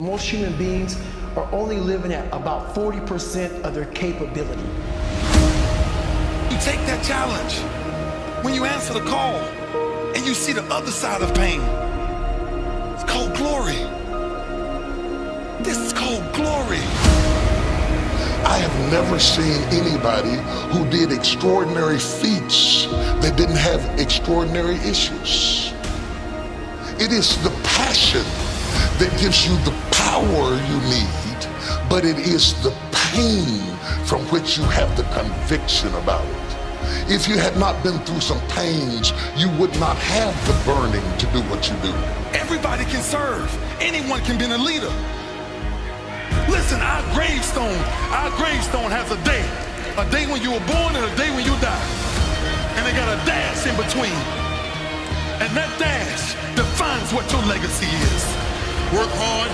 Most human beings are only living at about 40% of their capability. You take that challenge when you answer the call and you see the other side of pain. It's called glory. This is called glory. I have never seen anybody who did extraordinary feats that didn't have extraordinary issues. It is the passion that gives you the power you need, but it is the pain from which you have the conviction about it. If you had not been through some pains, you would not have the burning to do what you do. Everybody can serve. Anyone can be a leader. Listen, our gravestone has a day when you were born and a day when you die. And they got a dash in between. And that dash defines what your legacy is. Work hard,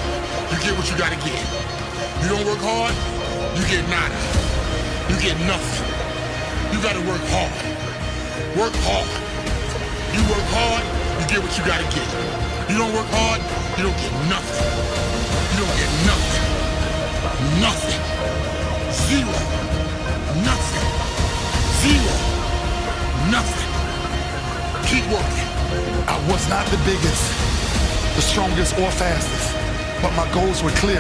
you get what you gotta get. You don't work hard, you get nada. You get nothing. You gotta work hard. Work hard. You work hard, you get what you gotta get. You don't work hard, you don't get nothing. You don't get nothing. Nothing. Zero. Nothing. Zero. Nothing. Keep working. I was not the biggest, the strongest, or fastest, but my goals were clear.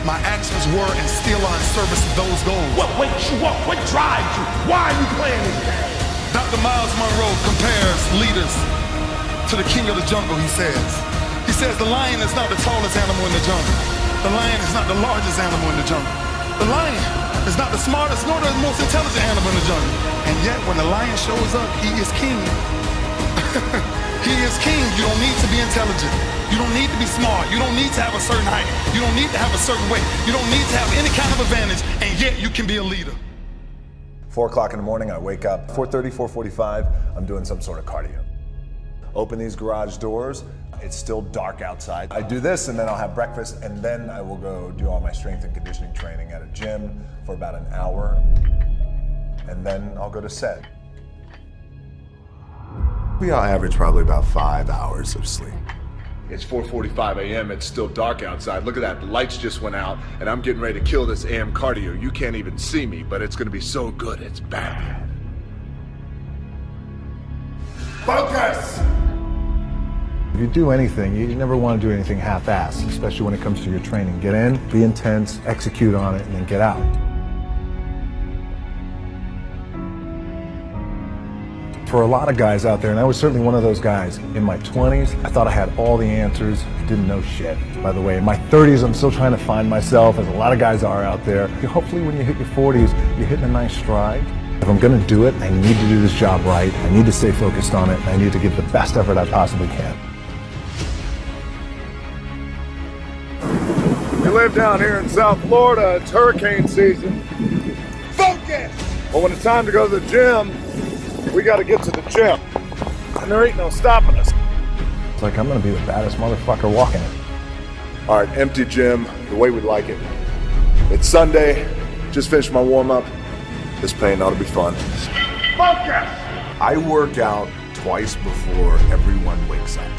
My actions were and still are in service of those goals. What wakes you up? What drives you? Why are you playing this game? Dr. Miles Monroe compares leaders to the king of the jungle, he says. He says the lion is not the tallest animal in the jungle. The lion is not the largest animal in the jungle. The lion is not the smartest nor the most intelligent animal in the jungle. And yet when the lion shows up, he is king. He is king. You don't need to be intelligent. You don't need to be smart. You don't need to have a certain height. You don't need to have a certain weight. You don't need to have any kind of advantage, and yet you can be a leader. 4 o'clock in the morning, I wake up. 4:30, 4:45, I'm doing some sort of cardio. Open these garage doors. It's still dark outside. I do this, and then I'll have breakfast, and then I will go do all my strength and conditioning training at a gym for about an hour, and then I'll go to set. We all average probably about 5 hours of sleep. It's 4:45 a.m. It's still dark outside. Look at that. The lights just went out, and I'm getting ready to kill this AM cardio. You can't even see me, but it's going to be so good. It's bad. Focus! If you do anything, you never want to do anything half-assed, especially when it comes to your training. Get in, be intense, execute on it, and then get out. For a lot of guys out there, and I was certainly one of those guys, in my 20s, I thought I had all the answers, didn't know shit. By the way, in my 30s, I'm still trying to find myself, as a lot of guys are out there. Hopefully when you hit your 40s, you're hitting a nice stride. If I'm gonna do it, I need to do this job right. I need to stay focused on it. I need to give the best effort I possibly can. We live down here in South Florida, it's hurricane season. Focus! But when it's time to go to the gym, we gotta get to the gym. And there ain't no stopping us. It's like I'm gonna be the baddest motherfucker walking it. All right, empty gym, the way we like it. It's Sunday, just finished my warm-up. This pain ought to be fun. Focus! I work out twice before everyone wakes up.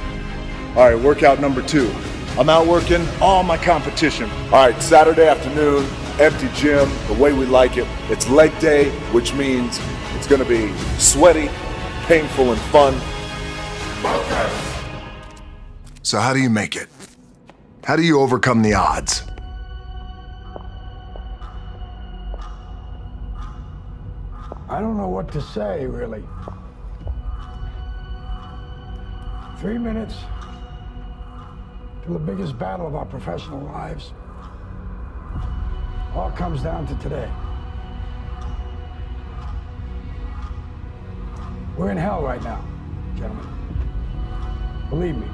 All right, workout number 2. I'm out working all my competition. All right, Saturday afternoon, empty gym, the way we like it. It's leg day, which means it's gonna be sweaty, painful, and fun. So how do you make it? How do you overcome the odds? I don't know what to say, really. 3 minutes to the biggest battle of our professional lives. All comes down to today. We're in hell right now, gentlemen. Believe me.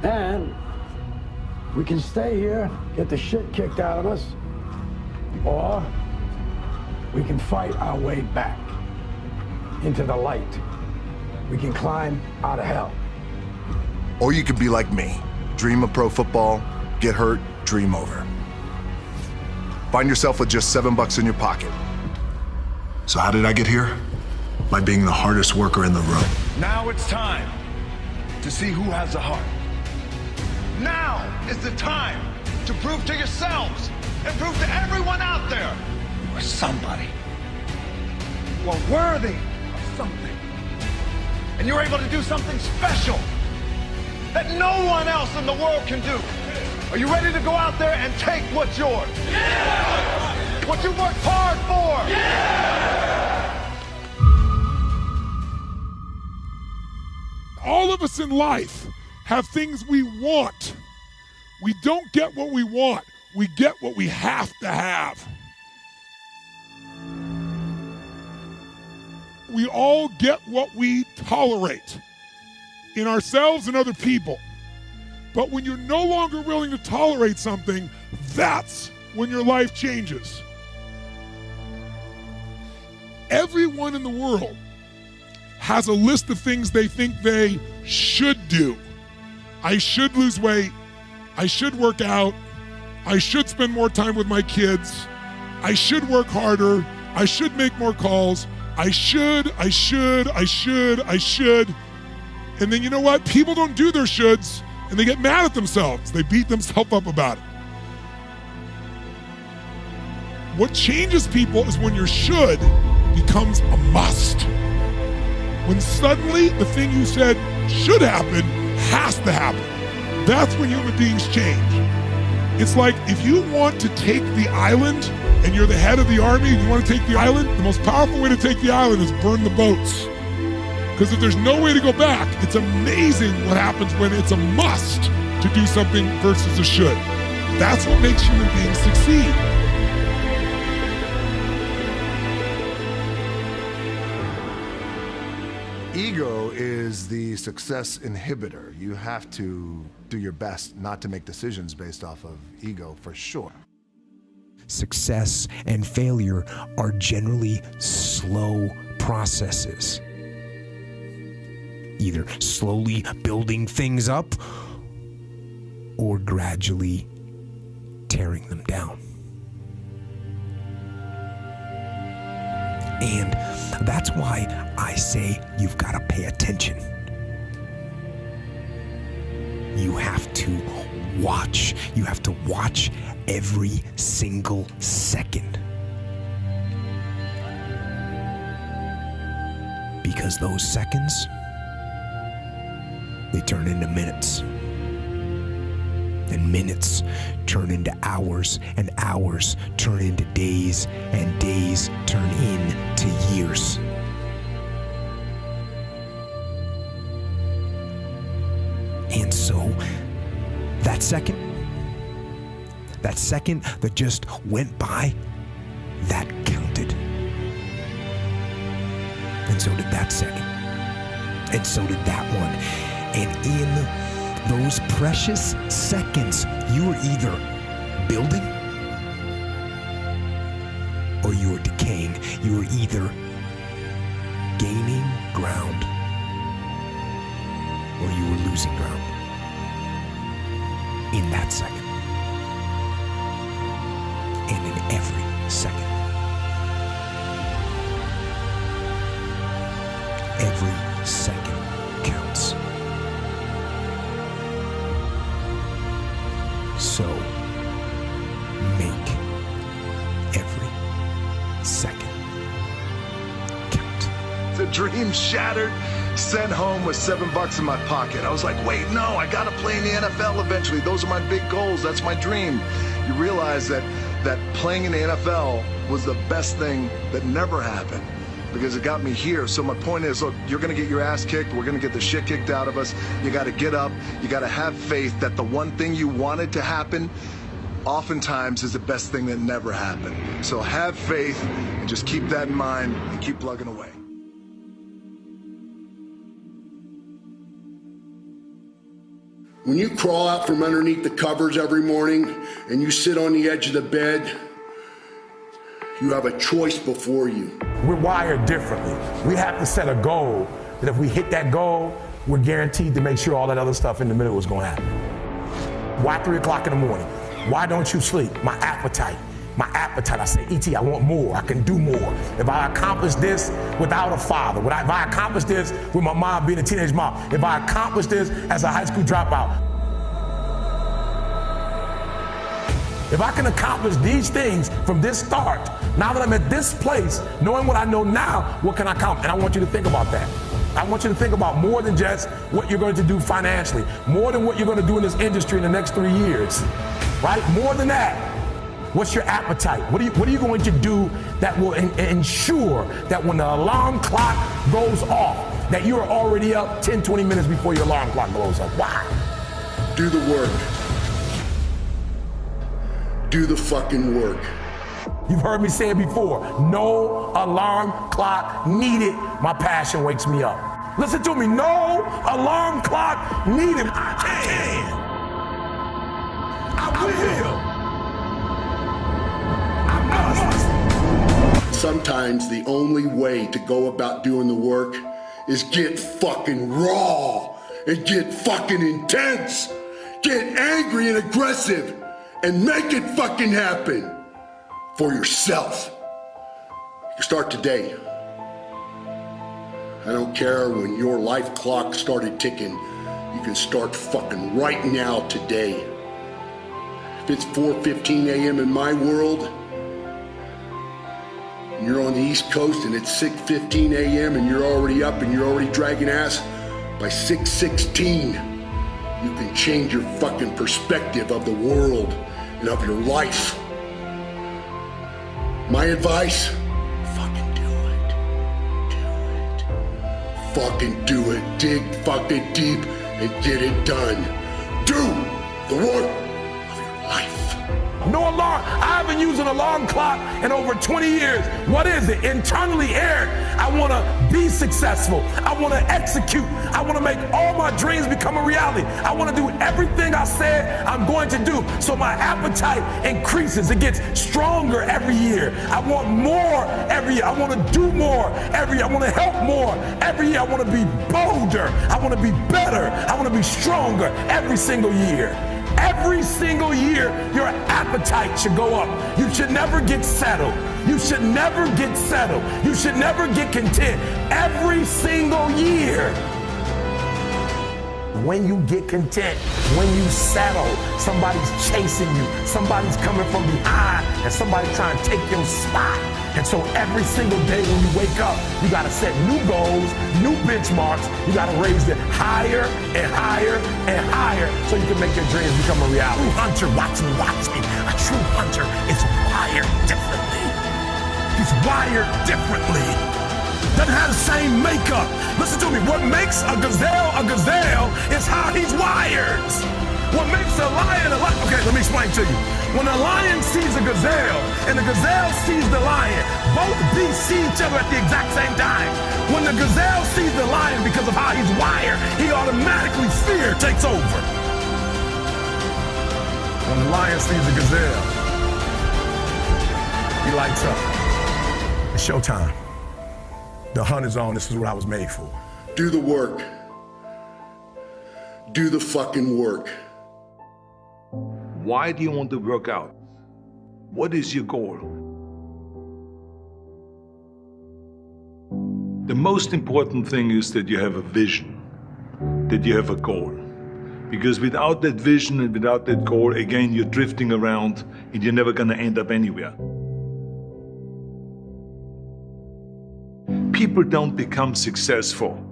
And we can stay here, get the shit kicked out of us, or we can fight our way back into the light. We can climb out of hell. Or you could be like me. Dream of pro football, get hurt, dream over. Find yourself with just $7 in your pocket. So how did I get here? By being the hardest worker in the room. Now it's time to see who has a heart. Now is the time to prove to yourselves and prove to everyone out there you are somebody. You are worthy of something. And you're able to do something special that no one else in the world can do. Are you ready to go out there and take what's yours? Yeah! What you worked hard for? Yeah! All of us in life have things we want. We don't get what we want. We get what we have to have. We all get what we tolerate in ourselves and other people. But when you're no longer willing to tolerate something, that's when your life changes. Everyone in the world has a list of things they think they should do. I should lose weight. I should work out. I should spend more time with my kids. I should work harder. I should make more calls. I should. And then you know what? People don't do their shoulds and they get mad at themselves. They beat themselves up about it. What changes people is when your should becomes a must. When suddenly the thing you said should happen has to happen. That's when human beings change. It's like if you want to take the island and you're the head of the army and you want to take the island, the most powerful way to take the island is burn the boats. Because if there's no way to go back, it's amazing what happens when it's a must to do something versus a should. That's what makes human beings succeed. Ego is the success inhibitor. You have to do your best not to make decisions based off of ego, for sure. Success and failure are generally slow processes. Either slowly building things up or gradually tearing them down. And that's why I say you've got to pay attention. You have to watch. You have to watch every single second. Because those seconds, they turn into minutes. And minutes turn into hours, and hours turn into days, and days turn into years. And so, that second that just went by, that counted. And so did that second. And so did that one. And in those precious seconds, you are either building or you are decaying. You are either gaining ground or you are losing ground. In that second. And in every second. Every second counts. So, make every second count. The dream shattered, sent home with $7 in my pocket. I was like, wait, no, I gotta play in the NFL eventually. Those are my big goals, that's my dream. You realize that playing in the NFL was the best thing that never happened, because it got me here. So my point is, look, you're gonna get your ass kicked, we're gonna get the shit kicked out of us. You gotta get up, you gotta have faith that the one thing you wanted to happen oftentimes is the best thing that never happened. So have faith and just keep that in mind and keep plugging away. When you crawl out from underneath the covers every morning and you sit on the edge of the bed, you have a choice before you. We're wired differently. We have to set a goal that if we hit that goal, we're guaranteed to make sure all that other stuff in the middle is going to happen. Why 3 o'clock in the morning? Why don't you sleep? My appetite. I say, E.T., I want more, I can do more. If I accomplish this without a father, if I accomplish this with my mom being a teenage mom, if I accomplish this as a high school dropout, If I can accomplish these things from this start, now that I'm at this place, knowing what I know now, what can I accomplish? And I want you to think about that. I want you to think about more than just what you're going to do financially, more than what you're going to do in this industry in the next 3 years, right? More than that. What's your appetite? What are you going to do that will ensure that when the alarm clock goes off, that you're already up 10, 20 minutes before your alarm clock goes off? Why? Do the work. Do the fucking work. You've heard me say it before. No alarm clock needed. My passion wakes me up. Listen to me. No alarm clock needed. I can. I will. I must. Sometimes the only way to go about doing the work is get fucking raw and get fucking intense. Get angry and aggressive and make it fucking happen. For yourself. You start today. I don't care when your life clock started ticking. You can start fucking right now today. If it's 4:15 a.m. in my world, and you're on the East Coast and it's 6:15 a.m. and you're already up and you're already dragging ass, by 6:16, you can change your fucking perspective of the world and of your life. My advice, fucking do it. Do it. Fucking do it. Dig fucking deep and get it done. Do the work of your life. No alarm. I haven't used an alarm clock in over 20 years. What is it? Internally, Eric, I want to be successful. I want to execute. I want to make all my dreams become a reality. I want to do everything I said I'm going to do. So my appetite increases. It gets stronger every year. I want more every year. I want to do more every year. I want to help more every year. I want to be bolder. I want to be better. I want to be stronger every single year. Every single year, your appetite should go up. You should never get settled. You should never get settled. You should never get content. Every single year. When you get content, when you settle, somebody's chasing you, somebody's coming from behind, and somebody's trying to take your spot. And so every single day when you wake up, you gotta set new goals, new benchmarks. You gotta raise it higher and higher and higher so you can make your dreams become a reality. A true hunter, watch me. A true hunter is wired differently. He's wired differently. Doesn't have the same makeup. Listen to me, what makes a gazelle is how he's wired. What makes a lion a lion? Okay, let me explain to you. When a lion sees a gazelle and the gazelle sees the lion, both beasts see each other at the exact same time. When the gazelle sees the lion because of how he's wired, he automatically fear takes over. When the lion sees the gazelle, he lights up. It's showtime. The hunt is on. This is what I was made for. Do the work. Do the fucking work. Why do you want to work out? What is your goal? The most important thing is that you have a vision, that you have a goal. Because without that vision and without that goal, again, you're drifting around and you're never going to end up anywhere. People don't become successful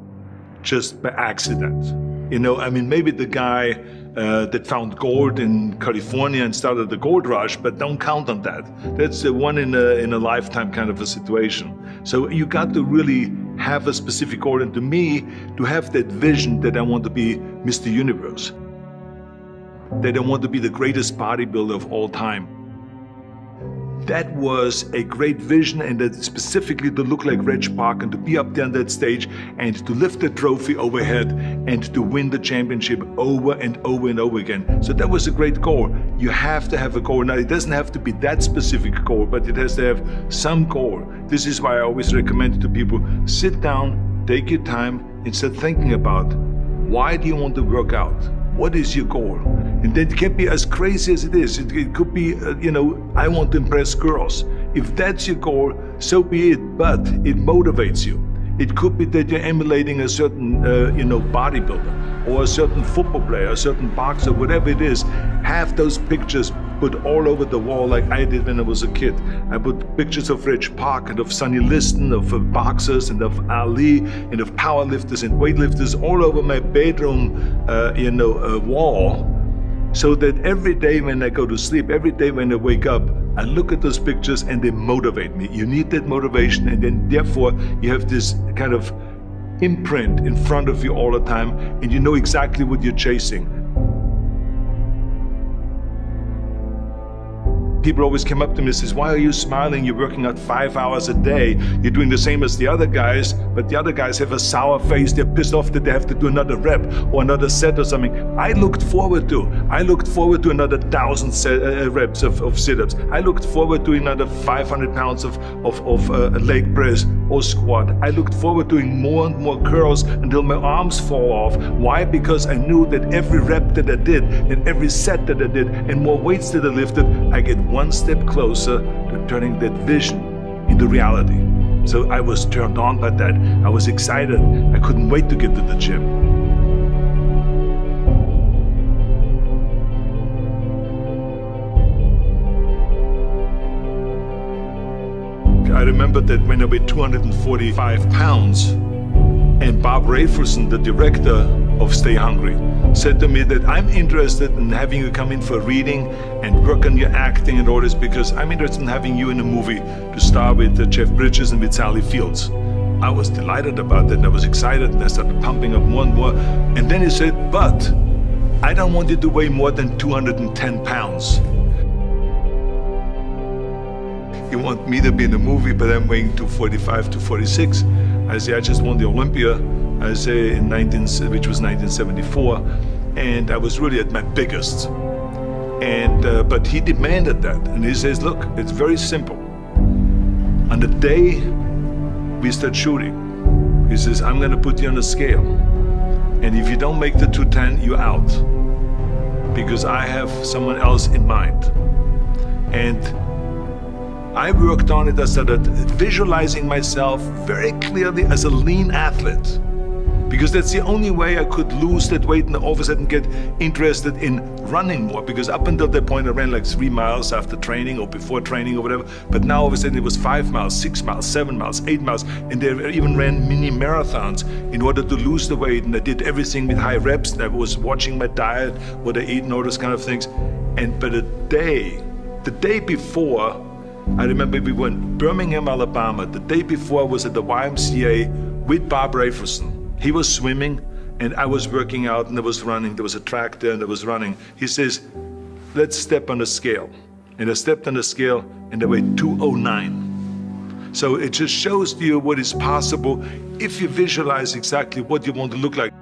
just by accident. You know, I mean, maybe the guy that found gold in California and started the gold rush, but don't count on that. That's a one in a lifetime kind of a situation. So you got to really have a specific goal. And to me, to have that vision that I want to be Mr. Universe, that I want to be the greatest bodybuilder of all time. That was a great vision, and that specifically to look like Reg Park and to be up there on that stage and to lift the trophy overhead and to win the championship over and over and over again. So that was a great goal. You have to have a goal. Now, it doesn't have to be that specific goal, but it has to have some goal. This is why I always recommend to people, sit down, take your time, and start thinking about, why do you want to work out? What is your goal? And that can be as crazy as it is. It could be, I want to impress girls. If that's your goal, so be it, but it motivates you. It could be that you're emulating a certain, bodybuilder or a certain football player, a certain boxer, whatever it is. Have those pictures, put all over the wall like I did when I was a kid. I put pictures of Reg Park and of Sonny Liston, of boxers and of Ali and of powerlifters and weightlifters all over my bedroom, wall. So that every day when I go to sleep, every day when I wake up, I look at those pictures and they motivate me. You need that motivation, and then therefore you have this kind of imprint in front of you all the time, and you know exactly what you're chasing. People always come up to me and says, why are you smiling? You're working out 5 hours a day. You're doing the same as the other guys, but the other guys have a sour face. They're pissed off that they have to do another rep or another set or something. I looked forward to another 1,000 reps of sit-ups. I looked forward to another 500 pounds of leg press or squat. I looked forward to doing more and more curls until my arms fall off. Why? Because I knew that every rep that I did and every set that I did and more weights that I lifted, I get one step closer to turning that vision into reality. So I was turned on by that. I was excited. I couldn't wait to get to the gym. I remember that when I weighed 245 pounds, and Bob Raferson, the director of Stay Hungry, said to me that I'm interested in having you come in for a reading and work on your acting and all this because I'm interested in having you in a movie to star with Jeff Bridges and with Sally Fields. I was delighted about that and I was excited and I started pumping up more and more. And then he said, but I don't want you to weigh more than 210 pounds. You want me to be in the movie, but I'm weighing 245, 246. I say, I just won the Olympia, I say, which was 1974, and I was really at my biggest. And but he demanded that, and he says, look, it's very simple. On the day we start shooting, he says, I'm gonna put you on a scale, and if you don't make the 210, you're out, because I have someone else in mind. And I worked on it. I started visualizing myself very clearly as a lean athlete, because that's the only way I could lose that weight and all of a sudden get interested in running more, because up until that point I ran like 3 miles after training or before training or whatever, but now all of a sudden it was 5 miles, 6 miles, 7 miles, 8 miles, and they even ran mini marathons in order to lose the weight, and I did everything with high reps, and I was watching my diet, what I eat and all those kind of things. And but the day before, I remember we were in Birmingham, Alabama. The day before I was at the YMCA with Bob Raferson. He was swimming and I was working out and I was running. There was a track there and I was running. He says, let's step on the scale. And I stepped on the scale and I weighed 209. So it just shows you what is possible if you visualize exactly what you want to look like.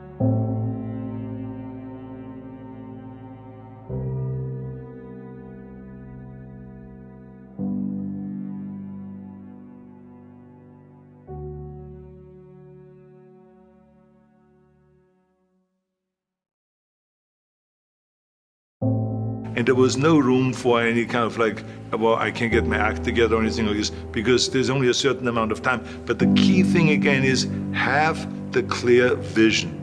And there was no room for any kind of like, well, I can't get my act together or anything like this, because there's only a certain amount of time. But the key thing again is have the clear vision.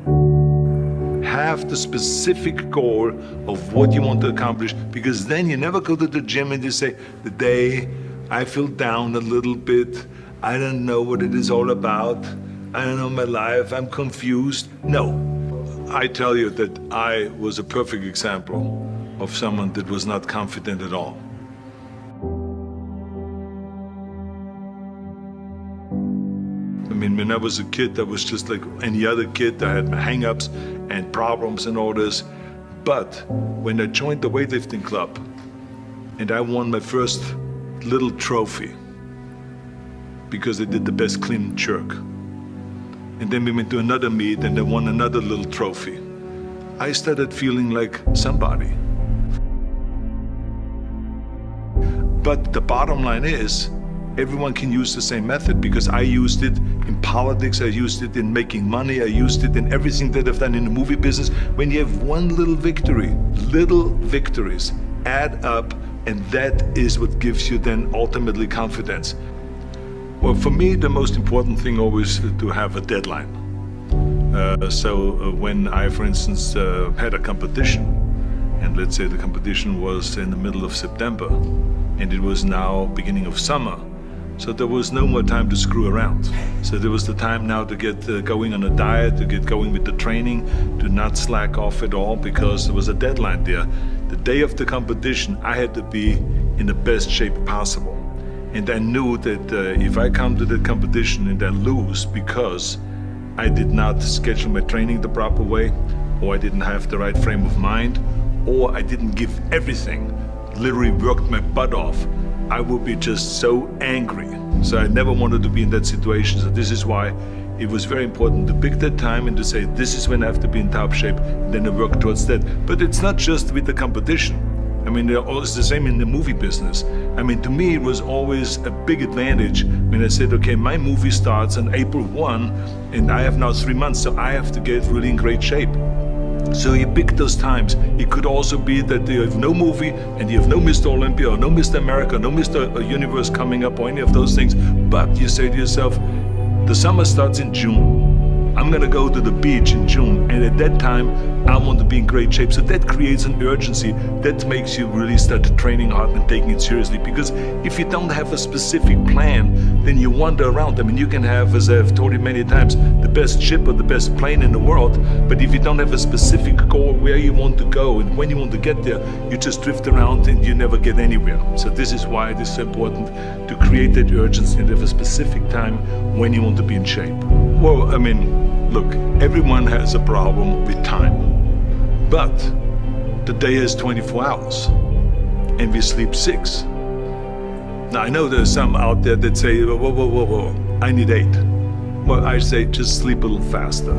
Have the specific goal of what you want to accomplish, because then you never go to the gym and you say, the day I feel down a little bit, I don't know what it is all about, I don't know my life, I'm confused. No, I tell you that I was a perfect example of someone that was not confident at all. I mean, when I was a kid, I was just like any other kid. I had my hang-ups and problems and all this. But when I joined the weightlifting club and I won my first little trophy because I did the best clean and jerk, and then we went to another meet and I won another little trophy, I started feeling like somebody. But the bottom line is, everyone can use the same method, because I used it in politics, I used it in making money, I used it in everything that I've done in the movie business. When you have one little victory, little victories add up, and that is what gives you then ultimately confidence. Well, for me, the most important thing always is to have a deadline. So when I, for instance, had a competition, and let's say the competition was in the middle of September, and it was now beginning of summer. So there was no more time to screw around. So there was the time now to get going on a diet, to get going with the training, to not slack off at all, because there was a deadline there. The day of the competition, I had to be in the best shape possible. And I knew that if I come to the competition and I lose because I did not schedule my training the proper way, or I didn't have the right frame of mind, or I didn't give everything, literally worked my butt off, I would be just so angry. So I never wanted to be in that situation. So this is why it was very important to pick that time and to say, this is when I have to be in top shape, and then I work towards that. But it's not just with the competition. I mean, it's the same in the movie business. I mean, to me, it was always a big advantage when I said, okay, my movie starts on April 1, and I have now 3 months, so I have to get really in great shape. So you pick those times. It could also be that you have no movie and you have no Mr. Olympia or no Mr. America, no Mr. Universe coming up or any of those things. But you say to yourself, the summer starts in June. I'm gonna go to the beach in June, and at that time, I want to be in great shape. So that creates an urgency that makes you really start training hard and taking it seriously. Because if you don't have a specific plan, then you wander around. I mean, you can have, as I've told you many times, the best ship or the best plane in the world, but if you don't have a specific goal where you want to go and when you want to get there, you just drift around and you never get anywhere. So this is why it is so important to create that urgency and have a specific time when you want to be in shape. Well, I mean, look, everyone has a problem with time. But the day is 24 hours and we sleep 6. Now I know there's some out there that say, whoa, I need 8. Well, I say just sleep a little faster.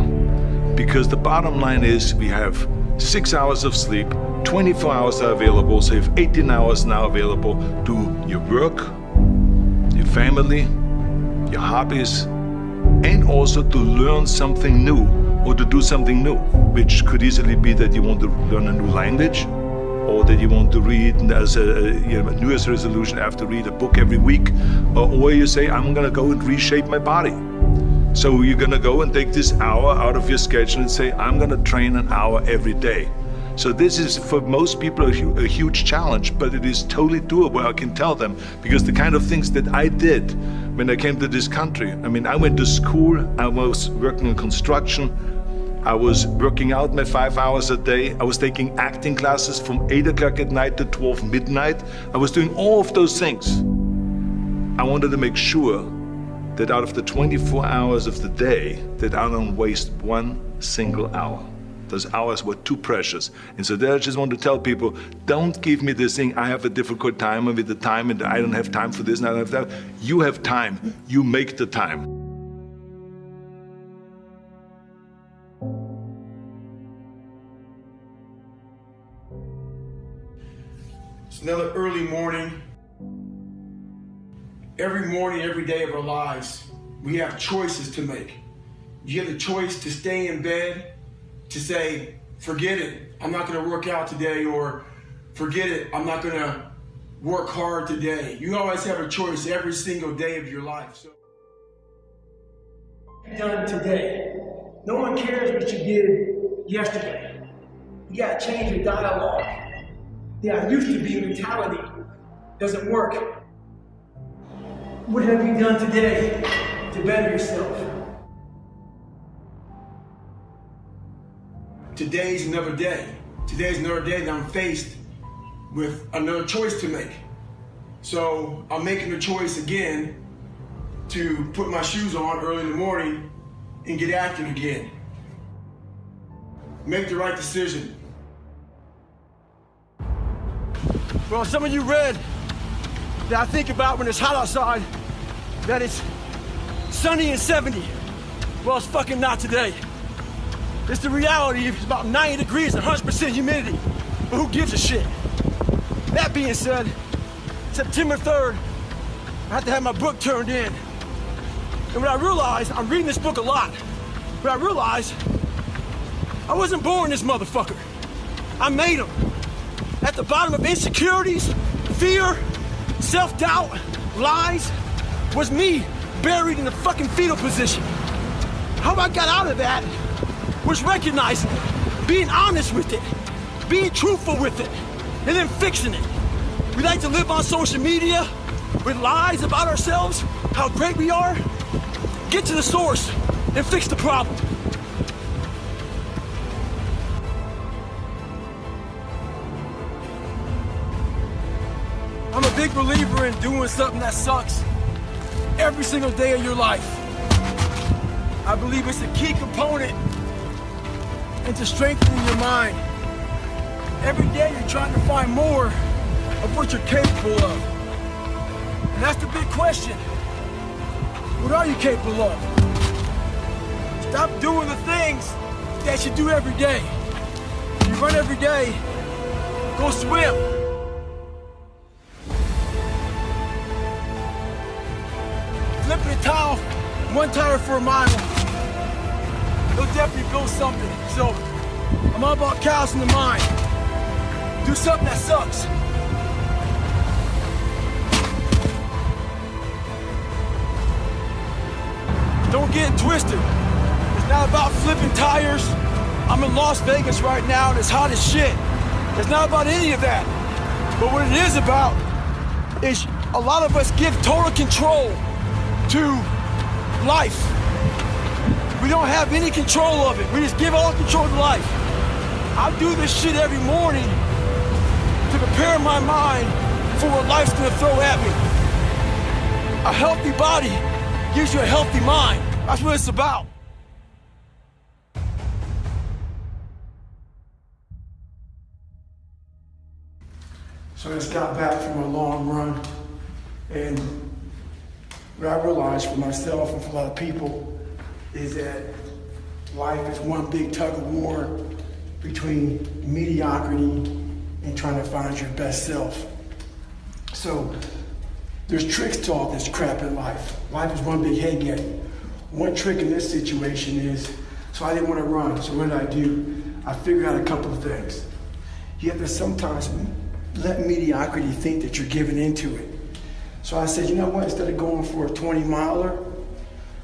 Because the bottom line is we have 6 hours of sleep, 24 hours are available, so you have 18 hours now available to your work, your family, your hobbies, and also to learn something new or to do something new, which could easily be that you want to learn a new language, or that you want to read as a New Year's resolution, I have to read a book every week, or you say, I'm gonna go and reshape my body. So you're gonna go and take this hour out of your schedule and say, I'm gonna train an hour every day. So this is, for most people, a huge challenge, but it is totally doable, I can tell them, because the kind of things that I did when I came to this country, I mean, I went to school, I was working in construction, I was working out my 5 hours a day, I was taking acting classes from 8 o'clock at night to 12 midnight, I was doing all of those things. I wanted to make sure that out of the 24 hours of the day, that I don't waste one single hour. Those hours were too precious. And so there I just want to tell people, don't give me this thing, I have a difficult time with the time and I don't have time for this and I don't have that. You have time, you make the time. It's another early morning. Every morning, every day of our lives, we have choices to make. You have the choice to stay in bed, to say, forget it, I'm not gonna work out today, or forget it, I'm not gonna work hard today. You always have a choice every single day of your life. So, done today. No one cares what you did yesterday. You gotta change your dialogue. Yeah, I used to be mentality doesn't work. What have you done today to better yourself? Today's another day. Today's another day that I'm faced with another choice to make. So I'm making the choice again to put my shoes on early in the morning and get active again. Make the right decision. Well, some of you read that I think about when it's hot outside, that it's sunny and 70. Well, it's fucking not today. It's the reality. It's about 90 degrees and 100% humidity. But who gives a shit? That being said, September 3rd, I have to have my book turned in. And what I realized, I'm reading this book a lot, but I realized I wasn't born this motherfucker. I made him. At the bottom of insecurities, fear, self-doubt, lies, was me buried in the fucking fetal position. How I got out of that was recognizing it, being honest with it, being truthful with it, and then fixing it. We like to live on social media with lies about ourselves, how great we are. Get to the source and fix the problem. I'm a big believer in doing something that sucks every single day of your life. I believe it's a key component into strengthening your mind. Every day you're trying to find more of what you're capable of. And that's the big question. What are you capable of? Stop doing the things that you do every day. If you run every day, go swim. Flipping a towel, one tire for a mile. It'll definitely build something. So, I'm all about callousing the mind. Do something that sucks. Don't get it twisted. It's not about flipping tires. I'm in Las Vegas right now and it's hot as shit. It's not about any of that. But what it is about is a lot of us give total control to life. We don't have any control of it. We just give all control to life. I do this shit every morning to prepare my mind for what life's gonna throw at me. A healthy body gives you a healthy mind. That's what it's about. So I just got back from a long run, and what I realized for myself and for a lot of people is that life is one big tug of war between mediocrity and trying to find your best self. So there's tricks to all this crap in life. Life is one big head game. One trick in this situation is, so I didn't want to run, so what did I do? I figured out a couple of things. You have to sometimes let mediocrity think that you're giving into it. So I said, you know what, instead of going for a 20-miler, I'm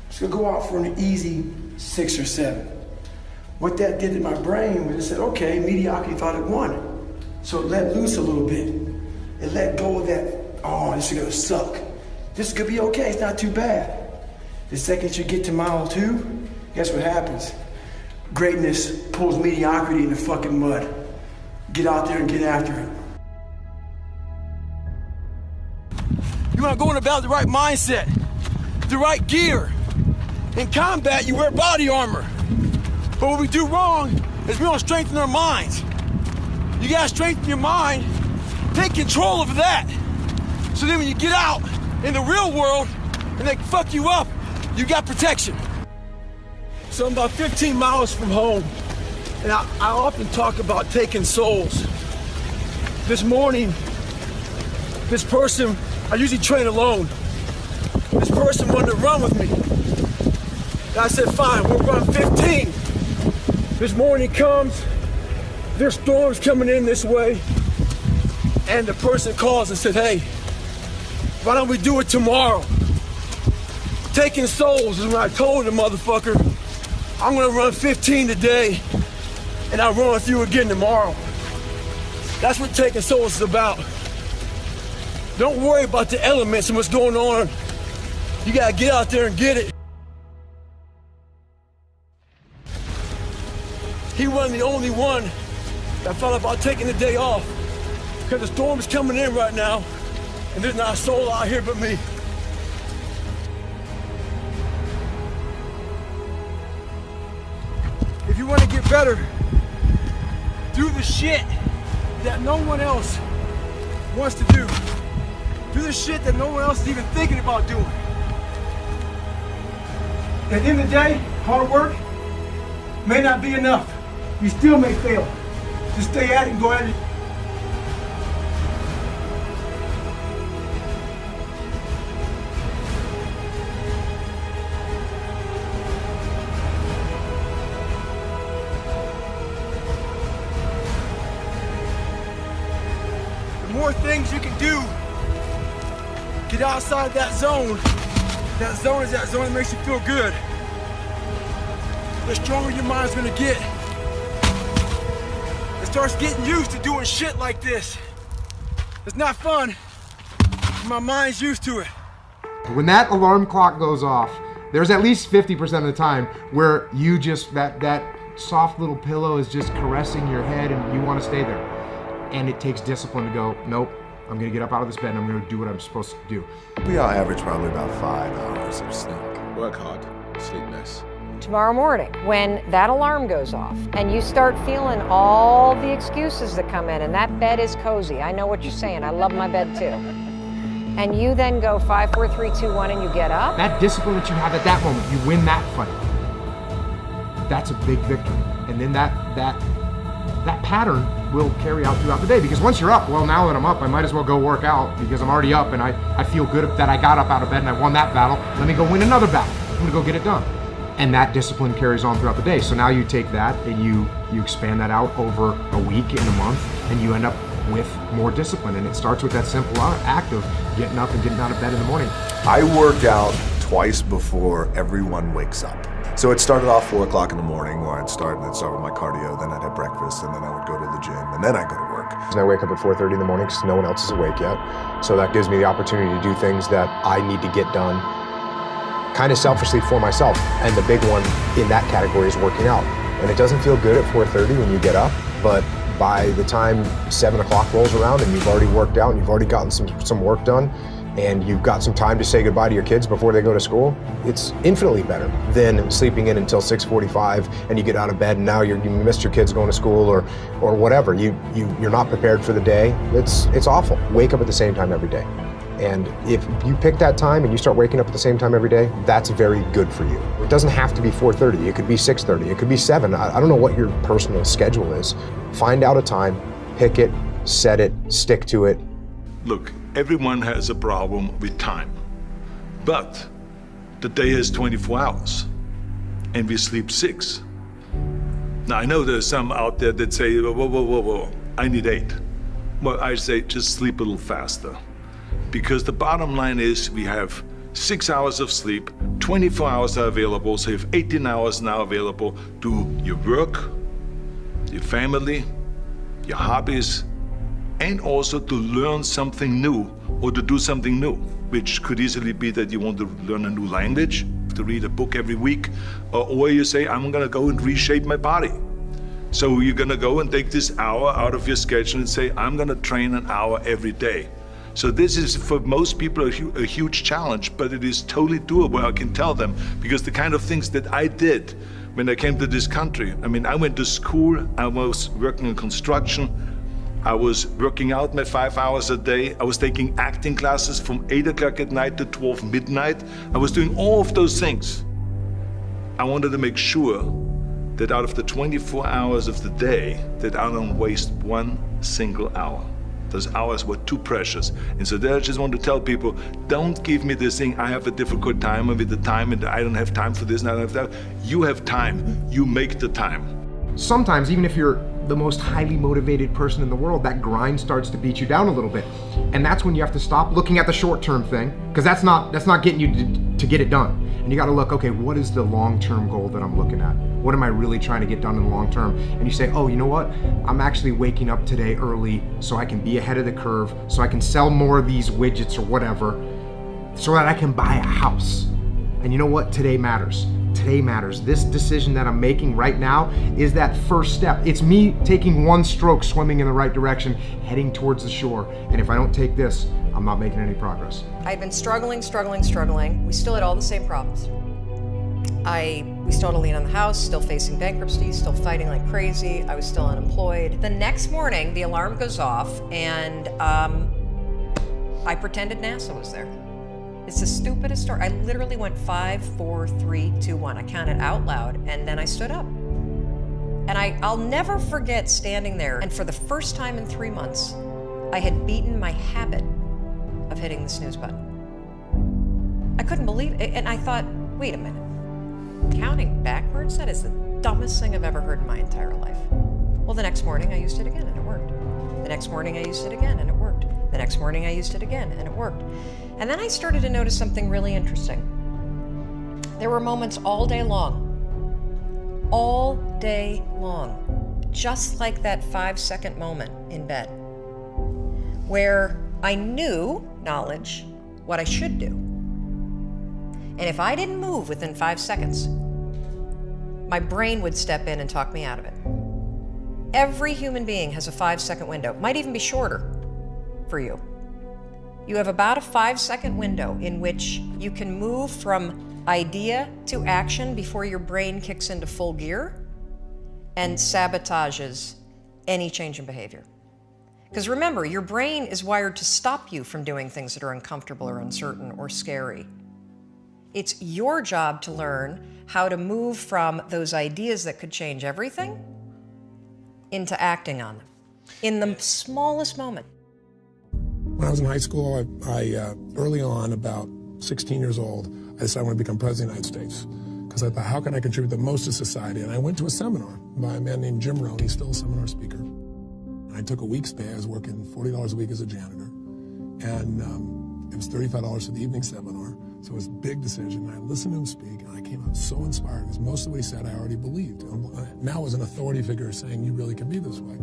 just gonna go out for an easy 6 or 7. What that did in my brain was it said, okay, mediocrity thought it won. So it let loose a little bit. It let go of that, oh, this is gonna suck. This is gonna be okay, it's not too bad. The second you get to mile 2, guess what happens? Greatness pulls mediocrity in the fucking mud. Get out there and get after it. You wanna go in about the right mindset, the right gear. In combat, you wear body armor. But what we do wrong is we don't strengthen our minds. You gotta strengthen your mind, take control of that. So then when you get out in the real world and they fuck you up, you got protection. So I'm about 15 miles from home, and I often talk about taking souls. This morning, this person, I usually train alone. This person wanted to run with me. And I said, fine, we'll run 15. This morning comes, there's storms coming in this way, and the person calls and said, hey, why don't we do it tomorrow? Taking souls is when I told the motherfucker, I'm gonna run 15 today, and I'll run with you again tomorrow. That's what taking souls is about. Don't worry about the elements and what's going on. You gotta get out there and get it. He wasn't the only one that thought about taking the day off, because the storm is coming in right now, and there's not a soul out here but me. If you want to get better, do the shit that no one else wants to do. Do the shit that no one else is even thinking about doing. At the end of the day, hard work may not be enough. You still may fail. Just stay at it and go at it. The more things you can do, get outside that zone. That zone is that zone that makes you feel good. The stronger your mind's gonna get. The starts getting used to doing shit like this. It's not fun. My mind's used to it. When that alarm clock goes off, there's at least 50% of the time where you just, that soft little pillow is just caressing your head and you want to stay there. And it takes discipline to go, nope, I'm gonna get up out of this bed and I'm gonna do what I'm supposed to do. We all average probably about 5 hours of sleep. Work hard, sleep less. Tomorrow morning, when that alarm goes off and you start feeling all the excuses that come in, and that bed is cozy, I know what you're saying, I love my bed too. And you then go 5, 4, 3, 2, 1, and you get up. That discipline that you have at that moment, you win that fight. That's a big victory. And then that pattern will carry out throughout the day, because once you're up, well, now that I'm up, I might as well go work out because I'm already up and I feel good that I got up out of bed and I won that battle. Let me go win another battle. I'm gonna go get it done. And that discipline carries on throughout the day. So now you take that and you expand that out over a week and a month, and you end up with more discipline. And it starts with that simple act of getting up and getting out of bed in the morning. I work out twice before everyone wakes up. So it started off 4 o'clock in the morning where I'd start with my cardio, then I'd have breakfast, and then I would go to the gym, and then I'd go to work. And I wake up at 4:30 in the morning because no one else is awake yet. So that gives me the opportunity to do things that I need to get done kind of selfishly for myself. And the big one in that category is working out. And it doesn't feel good at 4:30 when you get up, but by the time 7 o'clock rolls around and you've already worked out and you've already gotten some work done, and you've got some time to say goodbye to your kids before they go to school, it's infinitely better than sleeping in until 6:45 and you get out of bed and now you missed your kids going to school or whatever. You're not prepared for the day. It's awful. Wake up at the same time every day. And if you pick that time and you start waking up at the same time every day, that's very good for you. It doesn't have to be 4:30, it could be 6:30, it could be 7. I don't know what your personal schedule is. Find out a time, pick it, set it, stick to it. Look, everyone has a problem with time, but the day has 24 hours and we sleep 6. Now I know there's some out there that say, whoa, I need 8. Well, I say just sleep a little faster. Because the bottom line is we have 6 hours of sleep, 24 hours are available, so you have 18 hours now available to your work, your family, your hobbies, and also to learn something new or to do something new, which could easily be that you want to learn a new language, to read a book every week, or you say, I'm gonna go and reshape my body. So you're gonna go and take this hour out of your schedule and say, I'm gonna train an hour every day. So this is, for most people, a huge challenge, but it is totally doable, I can tell them, because the kind of things that I did when I came to this country, I mean, I went to school, I was working in construction, I was working out my 5 hours a day, I was taking acting classes from 8 o'clock at night to 12 midnight, I was doing all of those things. I wanted to make sure that out of the 24 hours of the day, that I don't waste one single hour. Those hours were too precious. And so there I just want to tell people, don't give me this thing, I have a difficult time with the time and I don't have time for this and I don't have that. You have time, you make the time. Sometimes, even if you're the most highly motivated person in the world, that grind starts to beat you down a little bit. And that's when you have to stop looking at the short-term thing, because that's not getting you to get it done. And you gotta look, okay, what is the long-term goal that I'm looking at? What am I really trying to get done in the long term? And you say, oh, you know what? I'm actually waking up today early so I can be ahead of the curve, so I can sell more of these widgets or whatever, so that I can buy a house. And you know what? Today matters. Today matters. This decision that I'm making right now is that first step. It's me taking one stroke, swimming in the right direction, heading towards the shore. And if I don't take this, I'm not making any progress. I've been struggling. We still had all the same problems. We still had a lien on the house, still facing bankruptcy, still fighting like crazy. I was still unemployed. The next morning, the alarm goes off, and I pretended NASA was there. It's the stupidest story. I literally went 5, 4, 3, 2, 1. I counted out loud, and then I stood up. And I'll never forget standing there, and for the first time in 3 months, I had beaten my habit of hitting the snooze button. I couldn't believe it, and I thought, wait a minute. Counting backwards? That is the dumbest thing I've ever heard in my entire life. Well, the next morning I used it again and it worked. The next morning I used it again and it worked. The next morning I used it again and it worked. And then I started to notice something really interesting. There were moments all day long, just like that 5-second moment in bed, where I knew, knowledge, what I should do. And if I didn't move within 5 seconds, my brain would step in and talk me out of it. Every human being has a 5-second window, might even be shorter for you. You have about a 5-second window in which you can move from idea to action before your brain kicks into full gear and sabotages any change in behavior. Because remember, your brain is wired to stop you from doing things that are uncomfortable or uncertain or scary. It's your job to learn how to move from those ideas that could change everything into acting on them in the smallest moment. When I was in high school, I early on, about 16 years old, I decided I want to become president of the United States. Because I thought, how can I contribute the most to society? And I went to a seminar by a man named Jim Rohn. He's still a seminar speaker. And I took a week's pay. I was working $40 a week as a janitor. And it was $35 for the evening seminar. So it was a big decision. I listened to him speak, and I came out so inspired because most of what he said I already believed. Now as an authority figure saying you really can be this way.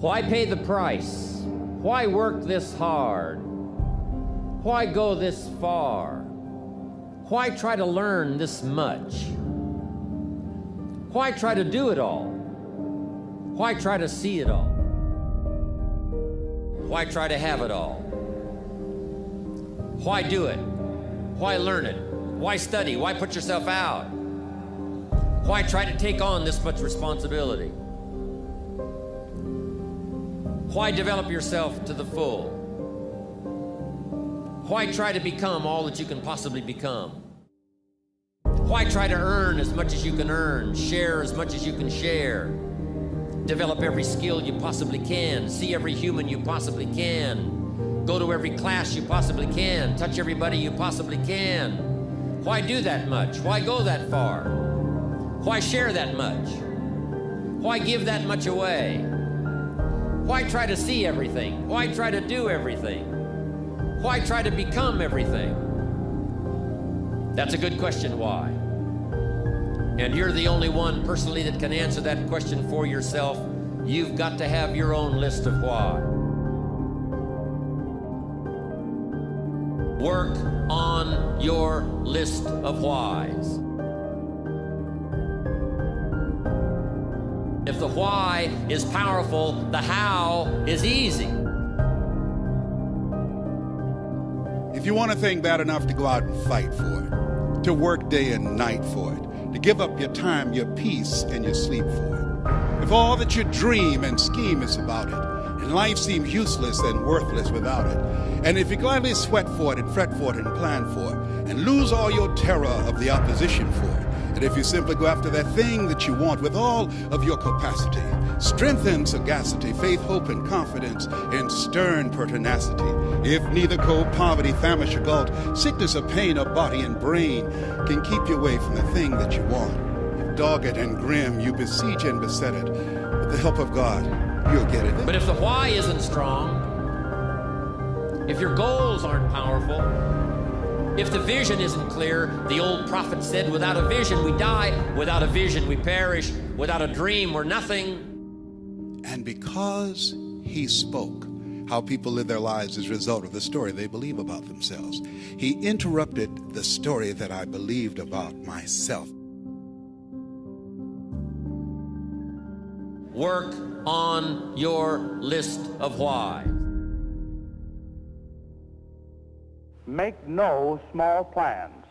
Why pay the price? Why work this hard? Why go this far? Why try to learn this much? Why try to do it all? Why try to see it all? Why try to have it all? Why do it? Why learn it? Why study? Why put yourself out? Why try to take on this much responsibility? Why develop yourself to the full? Why try to become all that you can possibly become? Why try to earn as much as you can earn, share as much as you can share, develop every skill you possibly can, see every human you possibly can, go to every class you possibly can, touch everybody you possibly can? Why do that much? Why go that far? Why share that much? Why give that much away? Why try to see everything? Why try to do everything? Why try to become everything? That's a good question, why? And you're the only one personally that can answer that question for yourself. You've got to have your own list of why. Work on your list of whys. If the why is powerful, the how is easy. If you want a thing bad enough to go out and fight for it, to work day and night for it, to give up your time, your peace, and your sleep for it, if all that you dream and scheme is about it, and life seems useless and worthless without it, and if you gladly sweat for it and fret for it and plan for it, and lose all your terror of the opposition for it, and if you simply go after that thing that you want with all of your capacity, strength and sagacity, faith, hope, and confidence, and stern pertinacity, if neither cold poverty, famish, or gulf, sickness or pain of body and brain can keep you away from the thing that you want, if dogged and grim you besiege and beset it, with the help of God, you'll get it. But if the why isn't strong, if your goals aren't powerful, if the vision isn't clear, the old prophet said, without a vision we die, without a vision we perish, without a dream we're nothing. And because he spoke how people live their lives as a result of the story they believe about themselves, he interrupted the story that I believed about myself. Work on your list of whys. Make no small plans,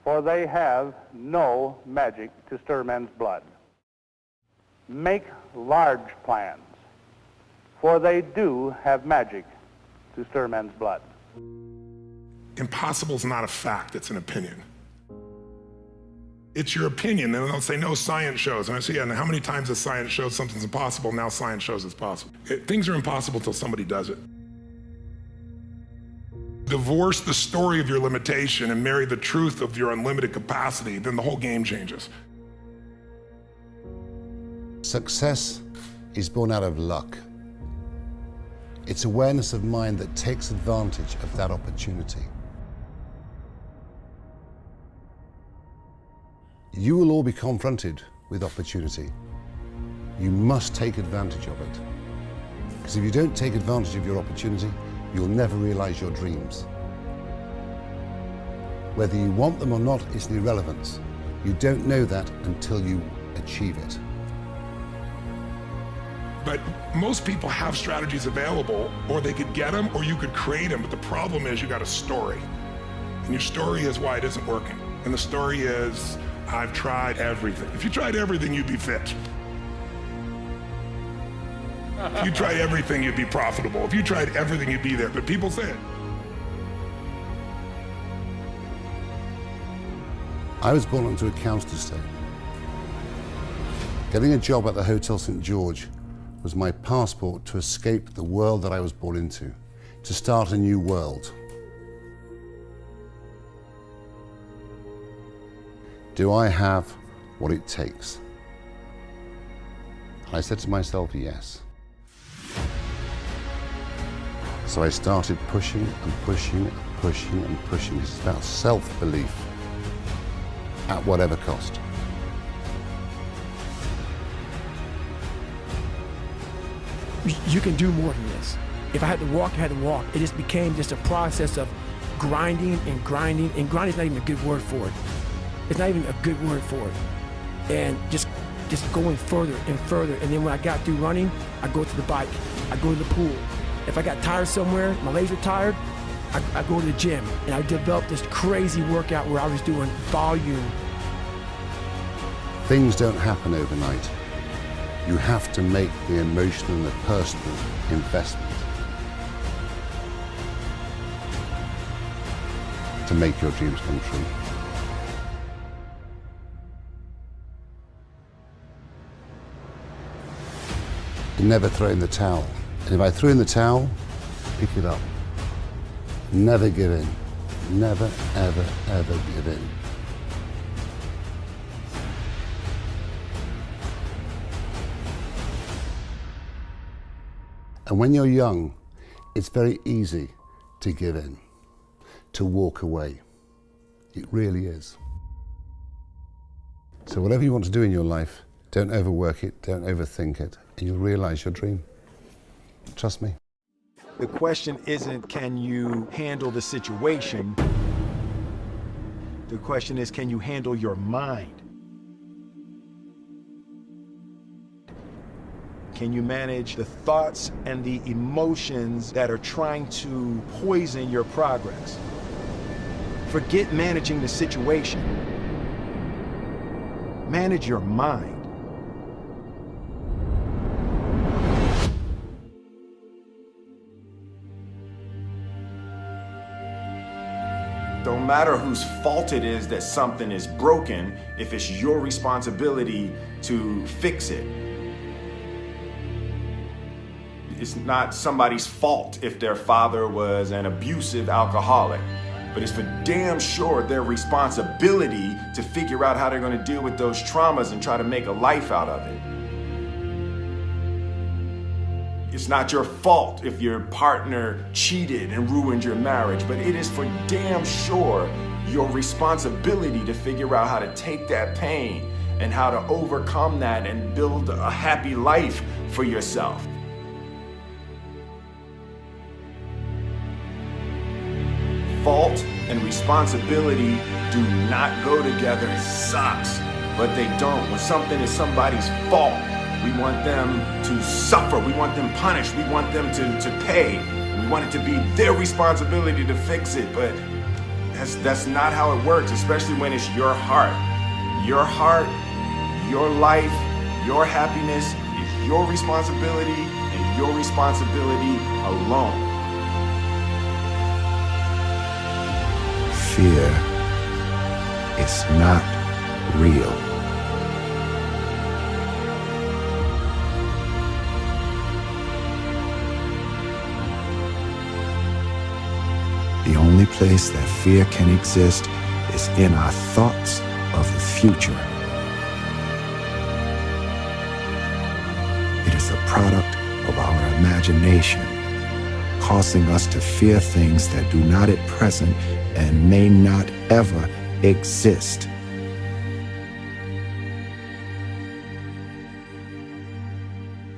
for they have no magic to stir men's blood. Make large plans, for they do have magic to stir men's blood. Impossible is not a fact, it's an opinion. It's your opinion, and they'll say, no, science shows. And I say, yeah, and how many times has science showed something's impossible? Now science shows it's possible. Things are impossible until somebody does it. Divorce the story of your limitation and marry the truth of your unlimited capacity, then the whole game changes. Success is born out of luck. It's awareness of mind that takes advantage of that opportunity. You will all be confronted with opportunity. You must take advantage of it. Because if you don't take advantage of your opportunity, you'll never realize your dreams. Whether you want them or not is the irrelevance. You don't know that until you achieve it. But most people have strategies available, or they could get them, or you could create them. But the problem is you got a story. And your story is why it isn't working. And the story is, I've tried everything. If you tried everything, you'd be fit. If you tried everything, you'd be profitable. If you tried everything, you'd be there. But people say it. I was born onto a council estate. Getting a job at the Hotel St. George was my passport to escape the world that I was born into, to start a new world. Do I have what it takes? And I said to myself, yes. So I started pushing and pushing and pushing and pushing. It's about self-belief at whatever cost. You can do more than this. If I had to walk, I had to walk. It just became just a process of grinding and grinding, and grinding is not even a good word for it. It's not even a good word for it. And just going further and further. And then when I got through running, I go to the bike, I go to the pool. If I got tired somewhere, my legs were tired, I go to the gym. And I developed this crazy workout where I was doing volume. Things don't happen overnight. You have to make the emotional and the personal investment to make your dreams come true. Never throw in the towel. And if I threw in the towel, pick it up. Never give in. Never, ever, ever give in. And when you're young, it's very easy to give in, to walk away. It really is. So whatever you want to do in your life, don't overwork it, don't overthink it, and you'll realize your dream. Trust me. The question isn't, can you handle the situation? The question is, can you handle your mind? Can you manage the thoughts and the emotions that are trying to poison your progress? Forget managing the situation. Manage your mind. Don't matter whose fault it is that something is broken, if it's your responsibility to fix it. It's not somebody's fault if their father was an abusive alcoholic, but it's for damn sure their responsibility to figure out how they're going to deal with those traumas and try to make a life out of it. It's not your fault if your partner cheated and ruined your marriage, but it is for damn sure your responsibility to figure out how to take that pain and how to overcome that and build a happy life for yourself. Fault and responsibility do not go together. It sucks, but they don't. When something is somebody's fault, we want them to suffer. We want them punished. We want them to pay. We want it to be their responsibility to fix it, but that's not how it works, especially when it's your heart. Your heart, your life, your happiness is your responsibility and your responsibility alone. Fear is not real. The only place that fear can exist is in our thoughts of the future. It is a product of our imagination, causing us to fear things that do not at present and may not ever exist.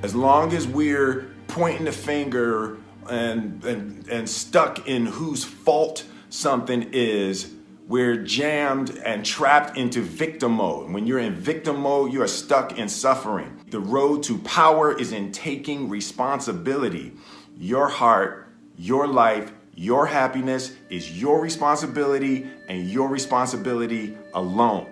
As long as we're pointing the finger and stuck in whose fault something is, we're jammed and trapped into victim mode. When you're in victim mode, you are stuck in suffering. The road to power is in taking responsibility. Your heart, your life, your happiness is your responsibility and your responsibility alone.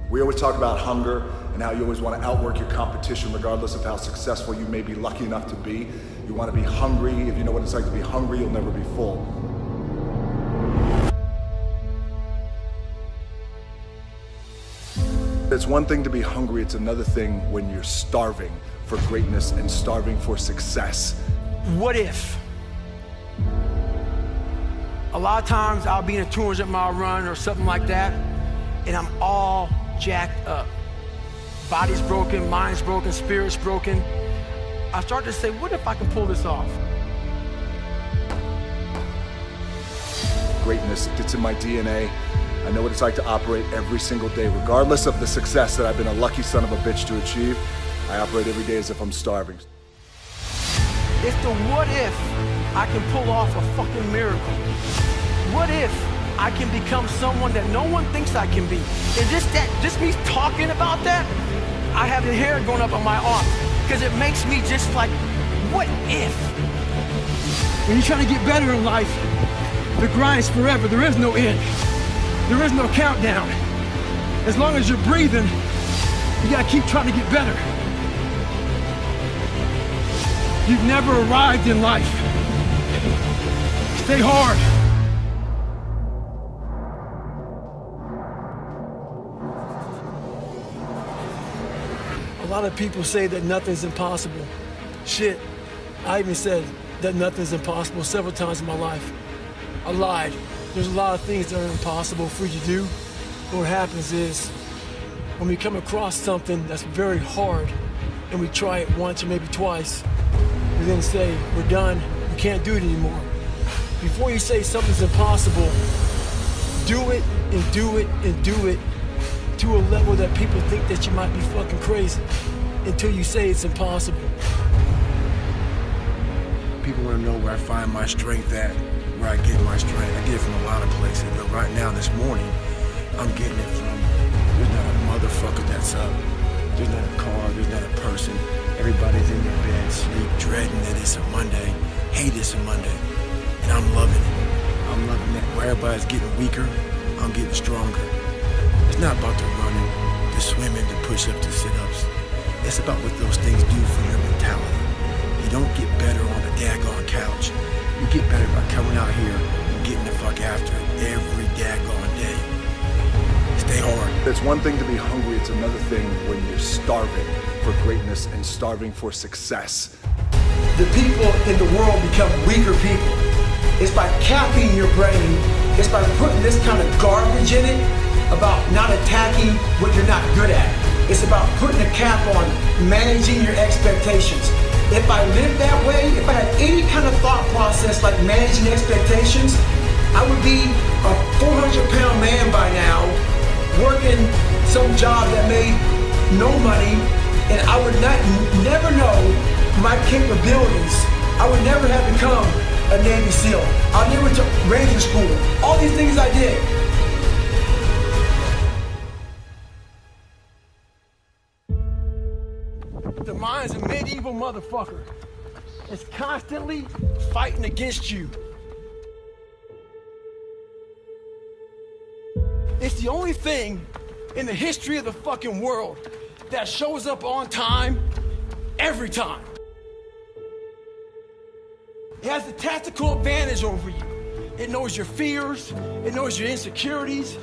We always talk about hunger and how you always want to outwork your competition regardless of how successful you may be lucky enough to be. You want to be hungry. If you know what it's like to be hungry, you'll never be full. It's one thing to be hungry, it's another thing when you're starving for greatness and starving for success. What if? A lot of times I'll be in a 200-mile run or something like that, and I'm all jacked up. Body's broken, mind's broken, spirit's broken. I start to say, what if I can pull this off? Greatness, it's in my DNA. I know what it's like to operate every single day, regardless of the success that I've been a lucky son of a bitch to achieve. I operate every day as if I'm starving. It's the what if I can pull off a fucking miracle. What if I can become someone that no one thinks I can be? And just me talking about that, I have the hair going up on my arm because it makes me just like, what if? When you're trying to get better in life, the grind is forever. There is no end. There is no countdown. As long as you're breathing, you gotta keep trying to get better. You've never arrived in life. Stay hard. A lot of people say that nothing's impossible. Shit, I even said that nothing's impossible several times in my life. I lied. There's a lot of things that are impossible for you to do. But what happens is, when we come across something that's very hard, and we try it once or maybe twice, we then say, we're done, we can't do it anymore. Before you say something's impossible, do it and do it and do it to a level that people think that you might be fucking crazy until you say it's impossible. People want to know where I find my strength at, where I get my strength. I get it from a lot of places, but right now, this morning, I'm getting it from, there's not a motherfucker that's up. There's not a car, there's not a person. Everybody's in their bed, sleep, dreading that it's a Monday, hate it's a Monday, and I'm loving it. I'm loving that. Where everybody's getting weaker, I'm getting stronger. It's not about the running, the swimming, the push-ups, the sit-ups. It's about what those things do for your mentality. You don't get better on a daggone couch. You get better by coming out here and getting the fuck after it every daggone day. Stay hard. It's one thing to be hungry, it's another thing when you're starving for greatness and starving for success. The people in the world become weaker people. It's by capping your brain, it's by putting this kind of garbage in it about not attacking what you're not good at. It's about putting a cap on managing your expectations. If I lived that way, if I had any kind of thought process like managing expectations, I would be a 400-pound man by now, working some job that made no money, and I would never know my capabilities. I would never have become a Navy SEAL. I never took Ranger School. All these things I did. The mind's a medieval motherfucker. It's constantly fighting against you. It's the only thing in the history of the fucking world that shows up on time, every time. It has the tactical advantage over you. It knows your fears, it knows your insecurities,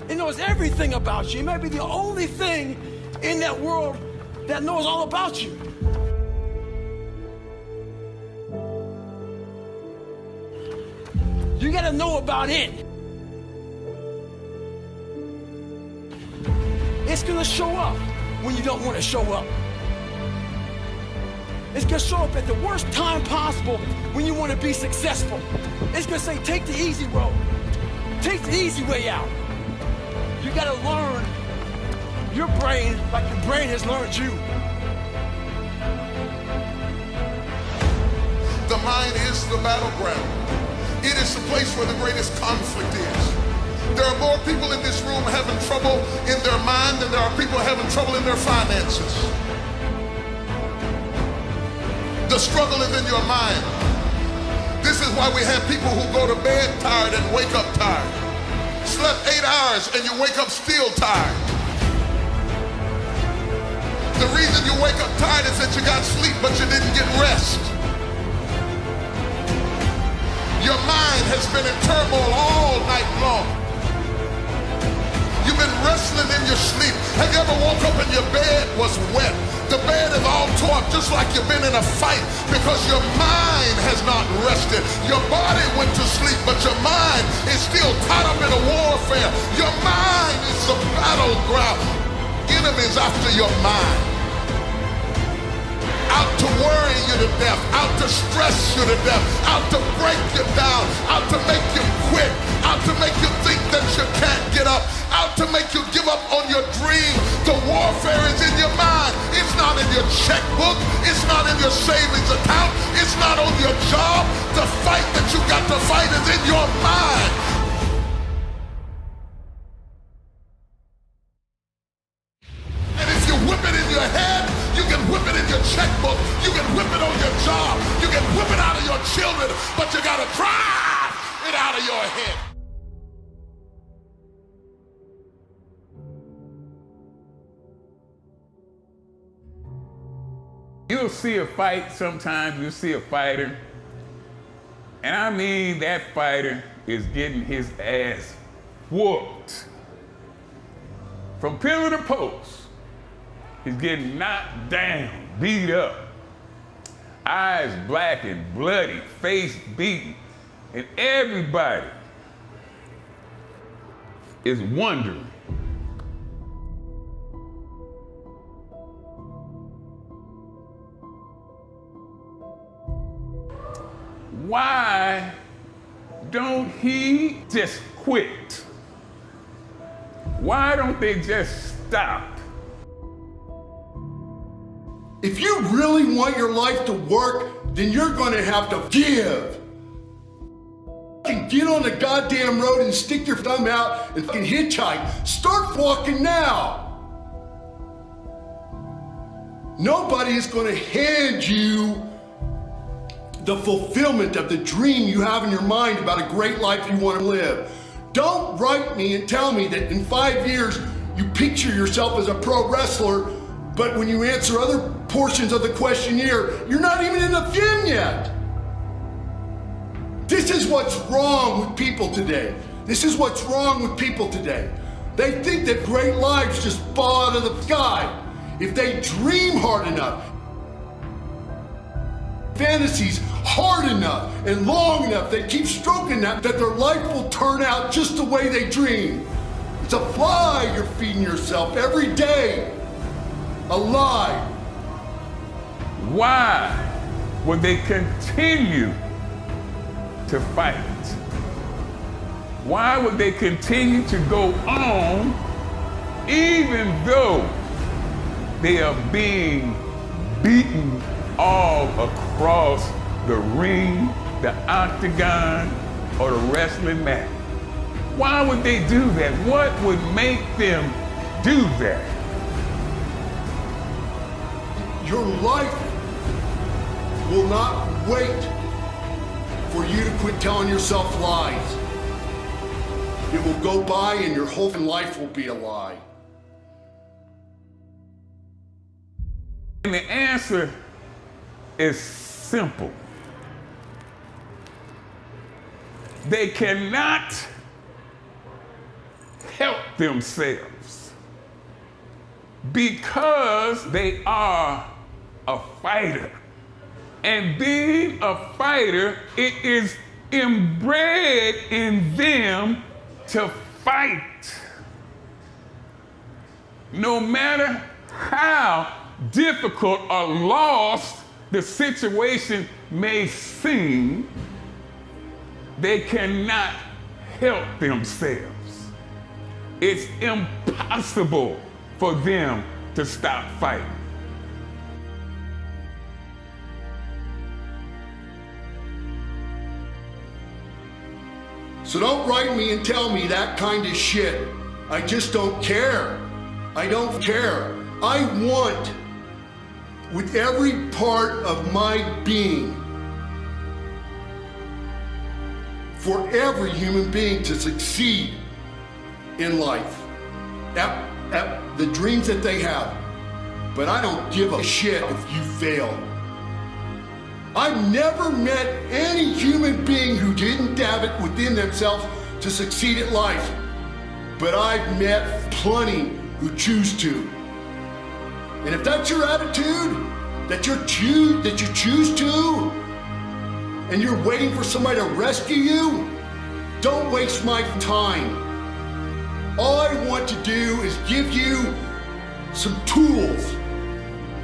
it knows everything about you. It may be the only thing in that world that knows all about you. You gotta know about it. It's gonna show up when you don't want to show up. It's gonna show up at the worst time possible when you want to be successful. It's gonna say, take the easy road. Take the easy way out. You gotta learn your brain like your brain has learned you. The mind is the battleground. It is the place where the greatest conflict is. There are more people in this room having trouble in their mind than there are people having trouble in their finances. The struggle is in your mind. This is why we have people who go to bed tired and wake up tired. Slept 8 hours and you wake up still tired. The reason you wake up tired is that you got sleep but you didn't get rest. Your mind has been in turmoil all night long. You've been wrestling in your sleep. Have you ever woke up and your bed was wet? The bed is all tore up just like you've been in a fight because your mind has not rested. Your body went to sleep, but your mind is still caught up in a warfare. Your mind is the battleground. Enemies after your mind. Out to worry you to death, out to stress you to death, out to break you down, out to make you quit, out to make you think that you can't get up, out to make you give up on your dream. The warfare is in your mind. It's not in your checkbook. It's not in your savings account. It's not on your job. The fight that you got to fight is in your mind. And if you whip it in your head, you can whip it in your checkbook. You can whip it on your job. You can whip it out of your children, but you gotta drive it out of your head. You'll see a fight sometimes, you'll see a fighter, and I mean that fighter is getting his ass whooped. From pillar to post. He's getting knocked down, beat up, eyes black and bloody, face beaten, and everybody is wondering, why don't he just quit? Why don't they just stop? If you really want your life to work, then you're gonna have to give. Fucking get on the goddamn road and stick your thumb out and fucking hitchhike. Start walking now. Nobody is gonna hand you the fulfillment of the dream you have in your mind about a great life you want to live. Don't write me and tell me that in 5 years you picture yourself as a pro wrestler, but when you answer other portions of the questionnaire, you're not even in the gym yet. This is what's wrong with people today. This is what's wrong with people today. They think that great lives just fall out of the sky. If they dream hard enough, fantasies hard enough and long enough, they keep stroking that their life will turn out just the way they dream. It's a lie you're feeding yourself every day. A lie. Why would they continue to fight? Why would they continue to go on even though they are being beaten all across the ring, the octagon, or the wrestling mat? Why would they do that? What would make them do that? Your life will not wait for you to quit telling yourself lies. It will go by and your whole life will be a lie. And the answer is simple. They cannot help themselves because they are a fighter. And being a fighter, it is inbred in them to fight. No matter how difficult or lost the situation may seem, they cannot help themselves. It's impossible for them to stop fighting. So don't write me and tell me that kind of shit. I just don't care. I don't care. I want, with every part of my being, for every human being to succeed in life, at the dreams that they have. But I don't give a shit if you fail. I've never met any human being who didn't have it within themselves to succeed at life. But I've met plenty who choose to. And if that's your attitude, that you choose to, and you're waiting for somebody to rescue you, don't waste my time. All I want to do is give you some tools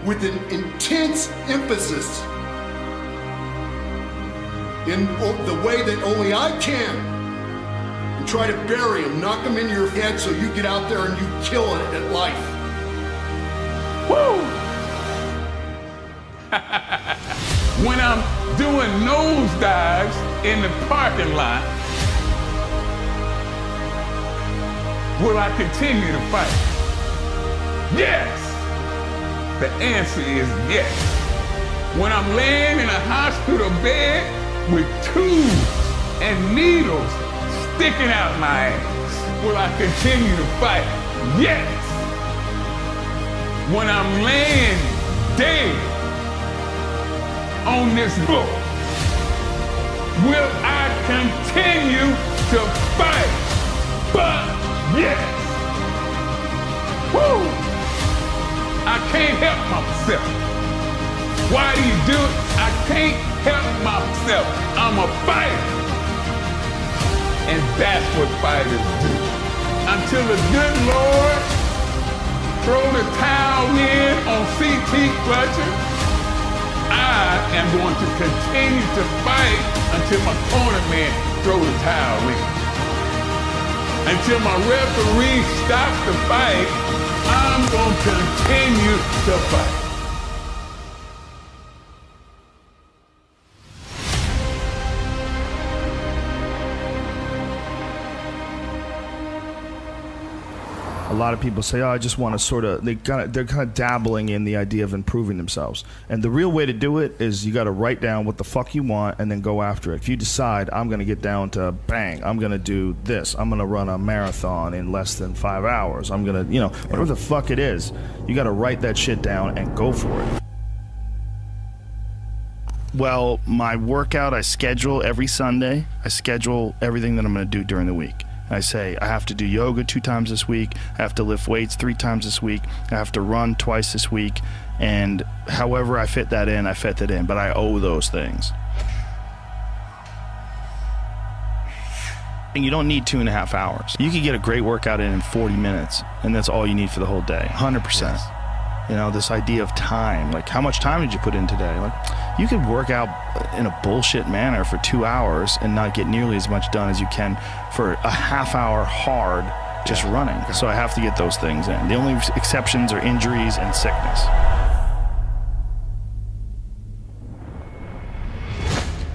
with an intense emphasis in the way that only I can, and try to bury them, knock them into your head so you get out there and you kill it at life. Woo! When I'm doing nosedives in the parking lot, will I continue to fight? Yes! The answer is yes. When I'm laying in a hospital bed with tubes and needles sticking out my ass, will I continue to fight? Yes! When I'm laying dead on this book, will I continue to fight? But yes! Woo! I can't help myself. Why do you do it? I can't help myself. I'm a fighter. And that's what fighters do. Until the good Lord throw the towel in on CT Clutcher, I am going to continue to fight until my corner man throw the towel in. Until my referee stops the fight, I'm going to continue to fight. A lot of people say, "Oh, I just want to sort of." They're kind of dabbling in the idea of improving themselves. And the real way to do it is you got to write down what the fuck you want and then go after it. If you decide I'm going to get down to bang, I'm going to do this. I'm going to run a marathon in less than 5 hours. I'm going to, whatever the fuck it is, you got to write that shit down and go for it. Well, my workout I schedule every Sunday. I schedule everything that I'm going to do during the week. I say I have to do yoga 2 times this week, I have to lift weights 3 times this week, I have to run twice this week, and however I fit that in, I fit that in, but I owe those things. And you don't need 2.5 hours. You can get a great workout in 40 minutes, and that's all you need for the whole day, 100%. Yes. This idea of time, like how much time did you put in today? Like you could work out in a bullshit manner for 2 hours and not get nearly as much done as you can for a half hour hard just running. So I have to get those things in. The only exceptions are injuries and sickness.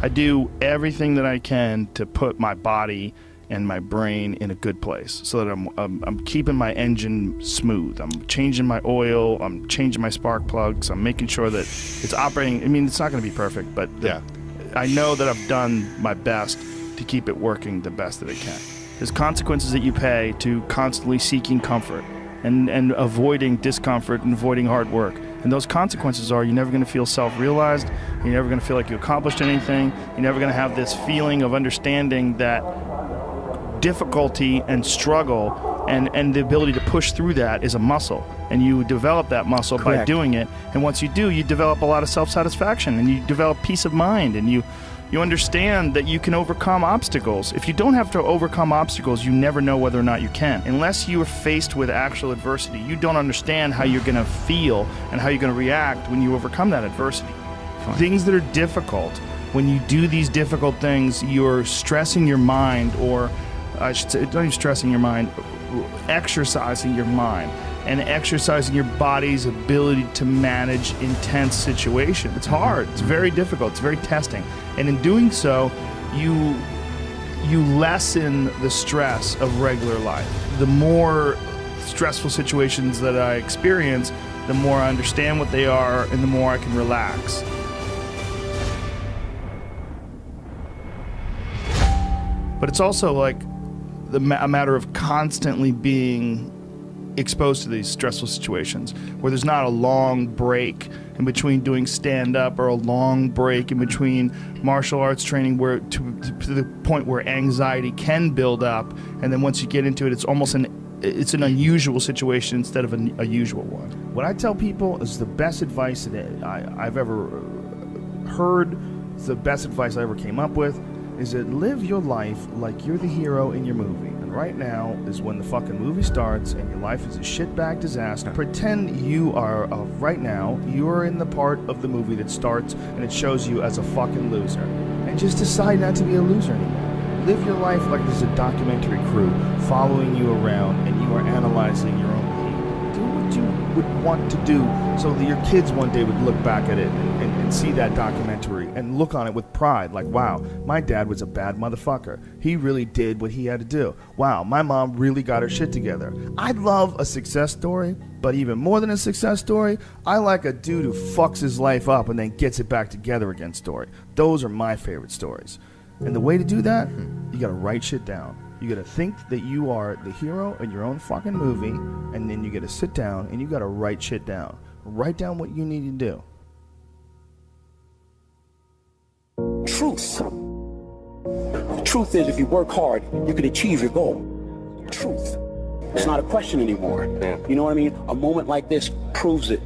I do everything that I can to put my body and my brain in a good place so that I'm keeping my engine smooth. I'm changing my oil, I'm changing my spark plugs, I'm making sure that it's operating. I mean, it's not gonna be perfect, but I know that I've done my best to keep it working the best that it can. There's consequences that you pay to constantly seeking comfort and avoiding discomfort and avoiding hard work. And those consequences are you're never gonna feel self-realized, you're never gonna feel like you accomplished anything, you're never gonna have this feeling of understanding that difficulty and struggle and the ability to push through that is a muscle, and you develop that muscle by doing it. And once you do, you develop a lot of self-satisfaction and you develop peace of mind, and you understand that you can overcome obstacles. If you don't have to overcome obstacles, you never know whether or not you can. Unless you are faced with actual adversity, you don't understand how you're gonna feel and how you're gonna react when you overcome that adversity. Fine. Things that are difficult, when you do these difficult things, you're stressing your mind, or I should say, not even stressing your mind, exercising your mind. and exercising your body's ability to manage intense situations. It's hard. It's very difficult. It's very testing. And in doing so, you lessen the stress of regular life. The more stressful situations that I experience, the more I understand what they are and the more I can relax. But it's also like a matter of constantly being exposed to these stressful situations where there's not a long break in between doing stand-up or a long break in between martial arts training where to the point where anxiety can build up, and then once you get into it, it's almost an unusual situation instead of a usual one. What I tell people is the best advice that I've ever heard, the best advice I ever came up with, is that live your life like you're the hero in your movie. And right now is when the fucking movie starts and your life is a shitbag disaster. Pretend you are, right now, you are in the part of the movie that starts and it shows you as a fucking loser. And just decide not to be a loser anymore. Live your life like there's a documentary crew following you around and you are analyzing your own behavior. Do what you would want to do so that your kids one day would look back at it and see that documentary and look on it with pride, like, wow, my dad was a bad motherfucker. He really did what he had to do. Wow, my mom really got her shit together. I love a success story, but even more than a success story, I like a dude who fucks his life up and then gets it back together again story. Those are my favorite stories. And the way to do that, you gotta write shit down. You gotta think that you are the hero in your own fucking movie, and then you gotta sit down and you gotta write shit down. Write down what you need to do. Truth. The truth is, if you work hard, you can achieve your goal. Truth. It's not a question anymore. You know what I mean? A moment like this proves it.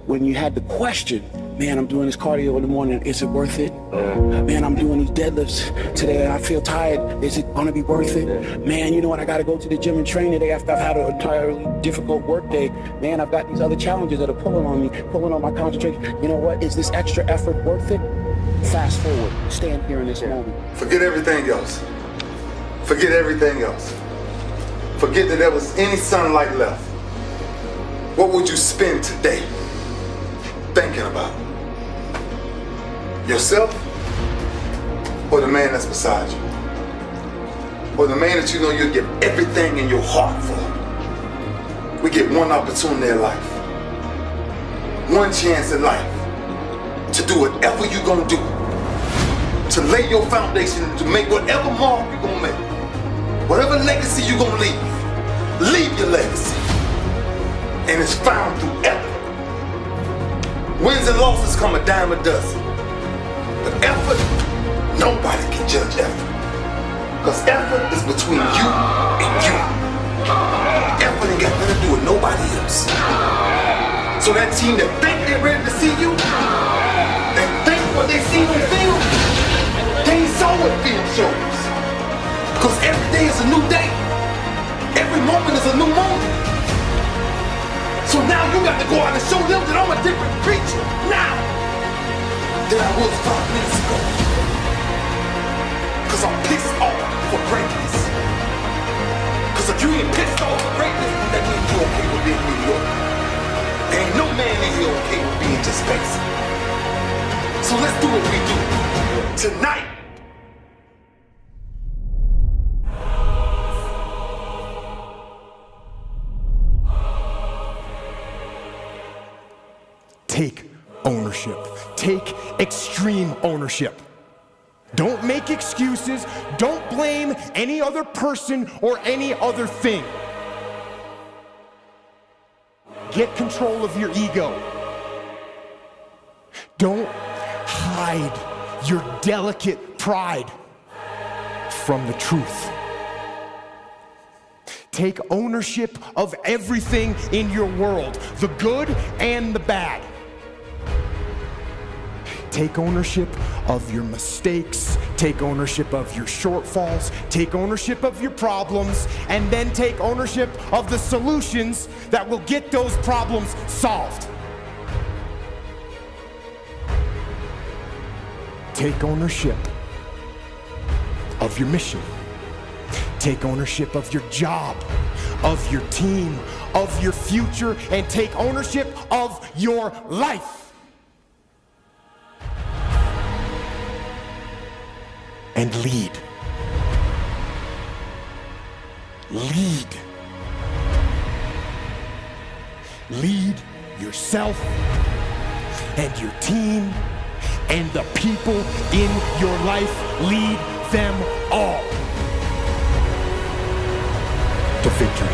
When you had the question, man, I'm doing this cardio in the morning, is it worth it? Man, I'm doing these deadlifts today and I feel tired, is it gonna be worth it? Man, you know what, I gotta go to the gym and train today after I've had an entirely difficult work day. Man, I've got these other challenges that are pulling on me, pulling on my concentration. You know what, is this extra effort worth it? Fast forward, stand here in this moment. Forget everything else. Forget everything else. Forget that there was any sunlight left. What would you spend today thinking about? Yourself or the man that's beside you? Or the man that you know you'll give everything in your heart for? We get one opportunity in life, one chance in life to do whatever you're gonna do, to lay your foundation, to make whatever mark you're gonna make, whatever legacy you're gonna leave your legacy. And it's found through effort. Wins and losses come a dime a dozen. But effort, nobody can judge effort. Because effort is between you and you. Effort ain't got nothing to do with nobody else. So that team that think they're ready to see you, they think what they see on film, they ain't saw what film shows. Because every day is a new day. Every moment is a new moment. So now you got to go out and show them that I'm a different creature now than I was 5 minutes ago. Because I'm pissed off for greatness. Because if you ain't pissed off for greatness, that means you're okay with being mediocre. Ain't no man in here okay with being just basic. So let's do what we do tonight. Take ownership. Take extreme ownership. Don't make excuses. Don't blame any other person or any other thing. Get control of your ego. Don't hide your delicate pride from the truth. Take ownership of everything in your world, the good and the bad. Take ownership of your mistakes, take ownership of your shortfalls, take ownership of your problems, and then take ownership of the solutions that will get those problems solved. Take ownership of your mission. take ownership of your job, of your team, of your future, and take ownership of your life. And lead. Lead. Lead yourself and your team and the people in your life. Lead them all to victory.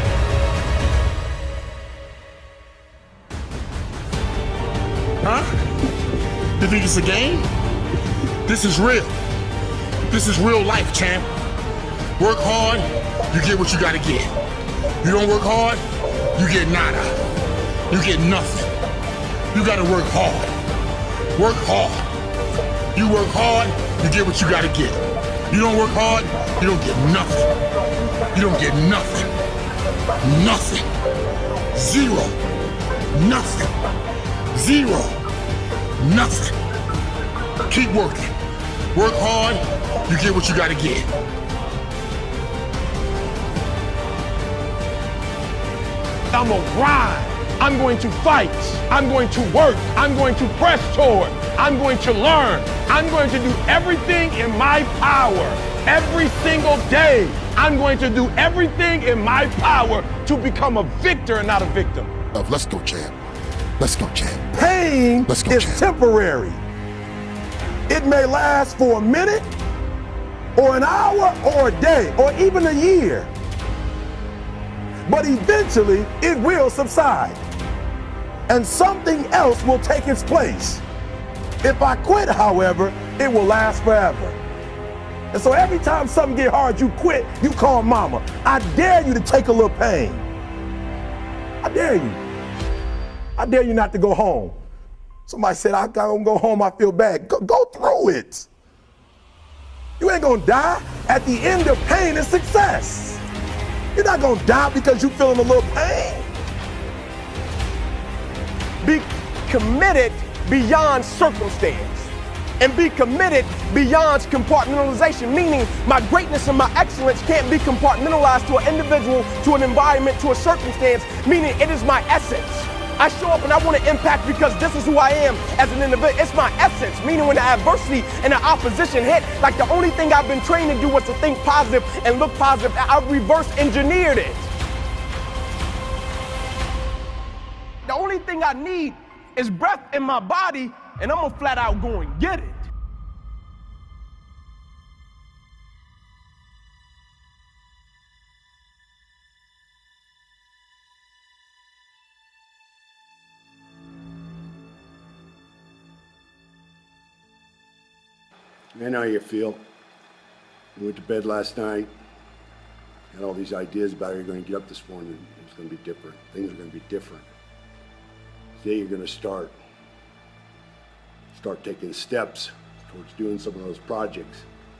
Huh? You think it's a game? This is real. This is real life, champ. Work hard, you get what you gotta get. You don't work hard, you get nada. You get nothing. You gotta work hard. Work hard. You work hard, you get what you gotta get. You don't work hard, you don't get nothing. You don't get nothing. Nothing. Zero. Nothing. Zero. Nothing. Keep working. Work hard, you get what you gotta get. I'm gonna grind. I'm going to fight. I'm going to work. I'm going to press toward. I'm going to learn. I'm going to do everything in my power every single day. I'm going to do everything in my power to become a victor and not a victim. Let's go, champ. Let's go, champ. Pain is temporary. It may last for a minute, or an hour, or a day, or even a year. But eventually, it will subside. And something else will take its place. If I quit, however, it will last forever. And so every time something get hard, you quit, you call mama. I dare you to take a little pain. I dare you. I dare you not to go home. Somebody said, I gotta go home, I feel bad. Go through it. You ain't gonna die. At the end of pain is success. You're not gonna die because you're feeling a little pain. Be committed beyond circumstance. And be committed beyond compartmentalization, meaning my greatness and my excellence can't be compartmentalized to an individual, to an environment, to a circumstance, meaning it is my essence. I show up and I want to impact because this is who I am as an individual. It's my essence, meaning when the adversity and the opposition hit, like the only thing I've been trained to do was to think positive and look positive. I reverse engineered it. The only thing I need is breath in my body, and I'm gonna flat out go and get it. I know how you feel. You went to bed last night, had all these ideas about how you're going to get up this morning. It's going to be different. Things are going to be different. Today you're going to start taking steps towards doing some of those projects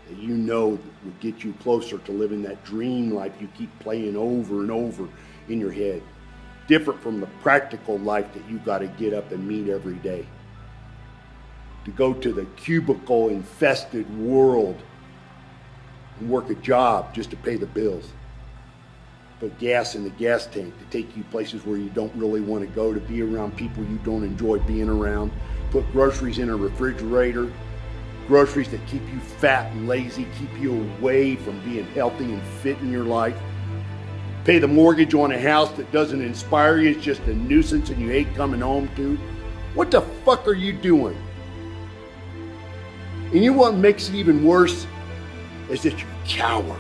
that you know would get you closer to living that dream life you keep playing over and over in your head. Different from the practical life that you got to get up and meet every day. To go to the cubicle-infested world and work a job just to pay the bills. Put gas in the gas tank to take you places where you don't really want to go, to be around people you don't enjoy being around. Put groceries in a refrigerator, groceries that keep you fat and lazy, keep you away from being healthy and fit in your life. Pay the mortgage on a house that doesn't inspire you, it's just a nuisance and you hate coming home to. What the fuck are you doing? And you know what makes it even worse is that you cower.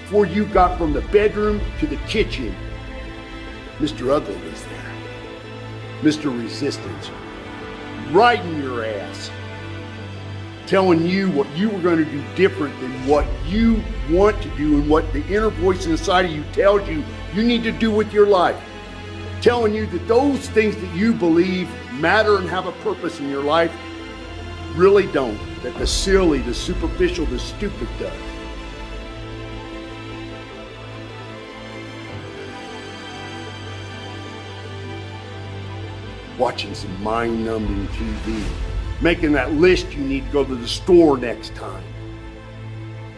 Before you got from the bedroom to the kitchen, Mr. Ugly was there. Mr. Resistance, right in your ass, telling you what you were going to do different than what you want to do and what the inner voice inside of you tells you you need to do with your life. Telling you that those things that you believe matter and have a purpose in your life really don't. That the silly, the superficial, the stupid does. Watching some mind-numbing TV. Making that list you need to go to the store next time.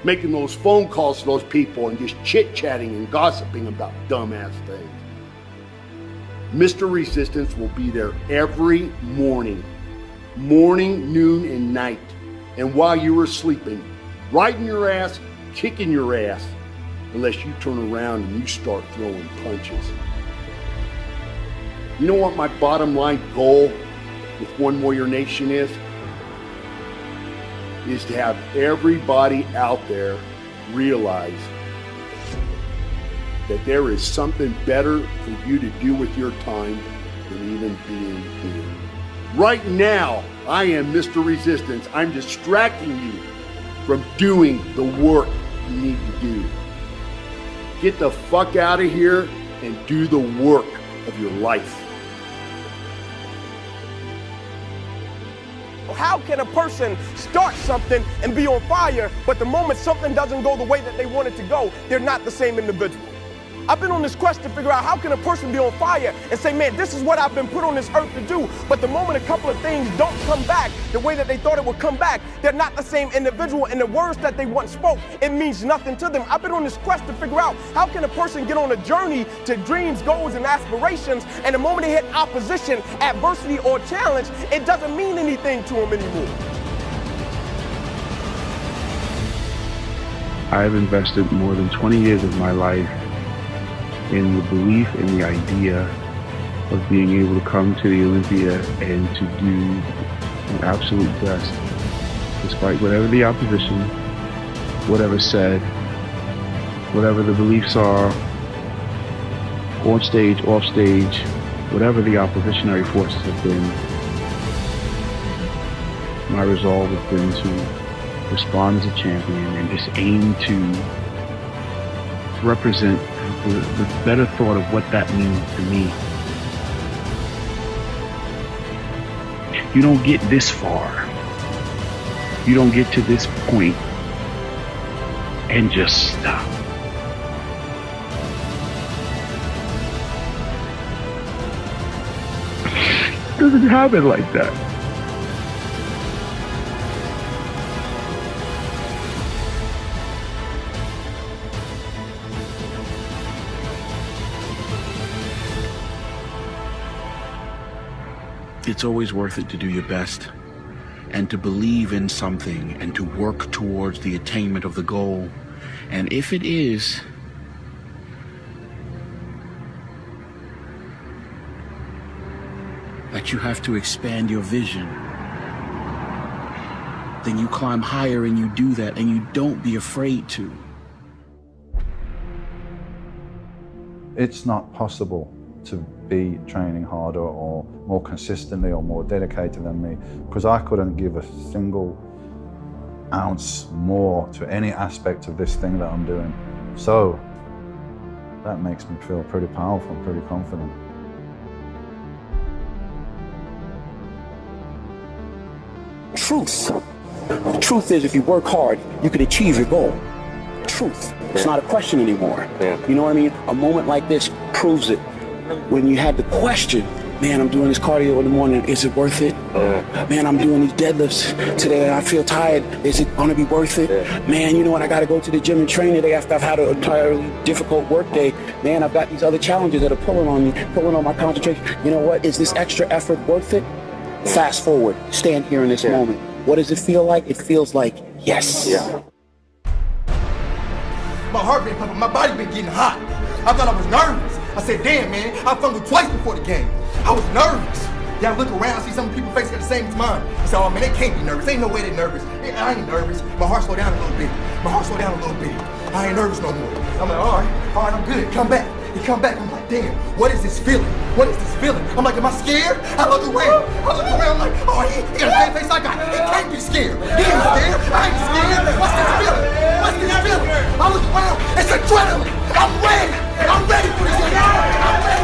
making those phone calls to those people and just chit-chatting and gossiping about dumbass things. Mr. Resistance will be there every morning, noon, and night. And while you are sleeping, riding your ass, kicking your ass, unless you turn around and you start throwing punches. You know what my bottom line goal with One Warrior Nation is? Is to have everybody out there realize that there is something better for you to do with your time than even being here. Right now, I am Mr. Resistance. I'm distracting you from doing the work you need to do. Get the fuck out of here and do the work of your life. How can a person start something and be on fire, but the moment something doesn't go the way that they want it to go, they're not the same individual? I've been on this quest to figure out how can a person be on fire and say, man, this is what I've been put on this earth to do, but the moment a couple of things don't come back the way that they thought it would come back, they're not the same individual, and the words that they once spoke, it means nothing to them. I've been on this quest to figure out how can a person get on a journey to dreams, goals, and aspirations, and the moment they hit opposition, adversity, or challenge, it doesn't mean anything to them anymore. I've invested more than 20 years of my life in the belief and the idea of being able to come to the Olympia and to do an absolute best, despite whatever the opposition, whatever said, whatever the beliefs are, on stage, off stage, whatever the oppositionary forces have been. My resolve has been to respond as a champion and just aim to represent the better thought of what that means to me. You don't get this far. You don't get to this point and just stop. It doesn't happen like that. It's always worth it to do your best and to believe in something and to work towards the attainment of the goal. And if it is that you have to expand your vision, then you climb higher and you do that, and you don't be afraid to. It's not possible to be training harder or more consistently or more dedicated than me, because I couldn't give a single ounce more to any aspect of this thing that I'm doing. So that makes me feel pretty powerful, pretty confident. Truth. The truth is, if you work hard, you can achieve your goal. Truth. It's not a question anymore. You know what I mean? A moment like this proves it. When you had the question, man, I'm doing this cardio in the morning, is it worth it? Man, I'm doing these deadlifts today and I feel tired, is it gonna be worth it? Man, you know what, I gotta go to the gym and train today after I've had an entirely difficult work day. Man, I've got these other challenges that are pulling on me, pulling on my concentration. You know what, is this extra effort worth it? Fast forward, stand here in this moment. What does it feel like? It feels like yes. My heart been pumping, my body been getting hot. I thought I was nervous. I said, damn, man, I fumbled twice before the game. I was nervous. Then I look around, see some people's faces got the same as mine. I said, oh man, they can't be nervous. Ain't no way they're nervous. I ain't nervous. My heart slowed down a little bit. I ain't nervous no more. I'm like, all right, I'm good. Come back. He come back, I'm like, damn, what is this feeling? I'm like, am I scared? I look around, I'm like, oh, he got the same face I got. He can't be scared. He ain't scared. I ain't scared. What's this feeling? I look around, it's adrenaline. I'm ready for this. I'm ready.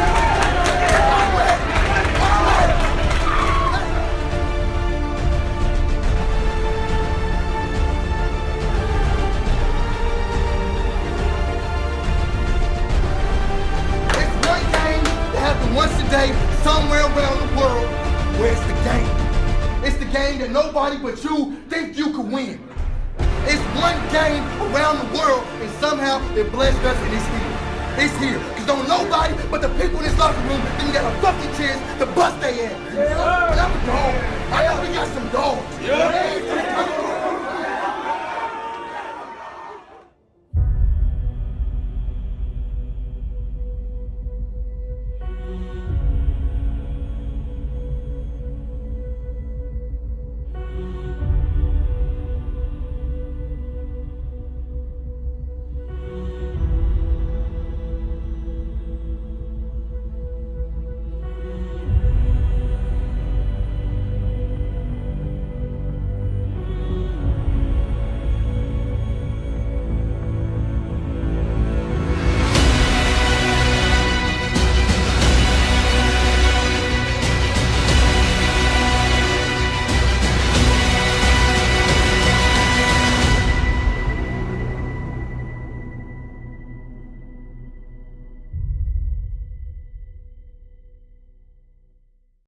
Once a day, somewhere around the world, where it's the game. It's the game that nobody but you think you could win. It's one game around the world, and somehow it blessed us, and it's here. It's here. Because don't nobody but the people in this locker room think you got a fucking chance to bust their ass. And I'm a dog. I know we got some dogs.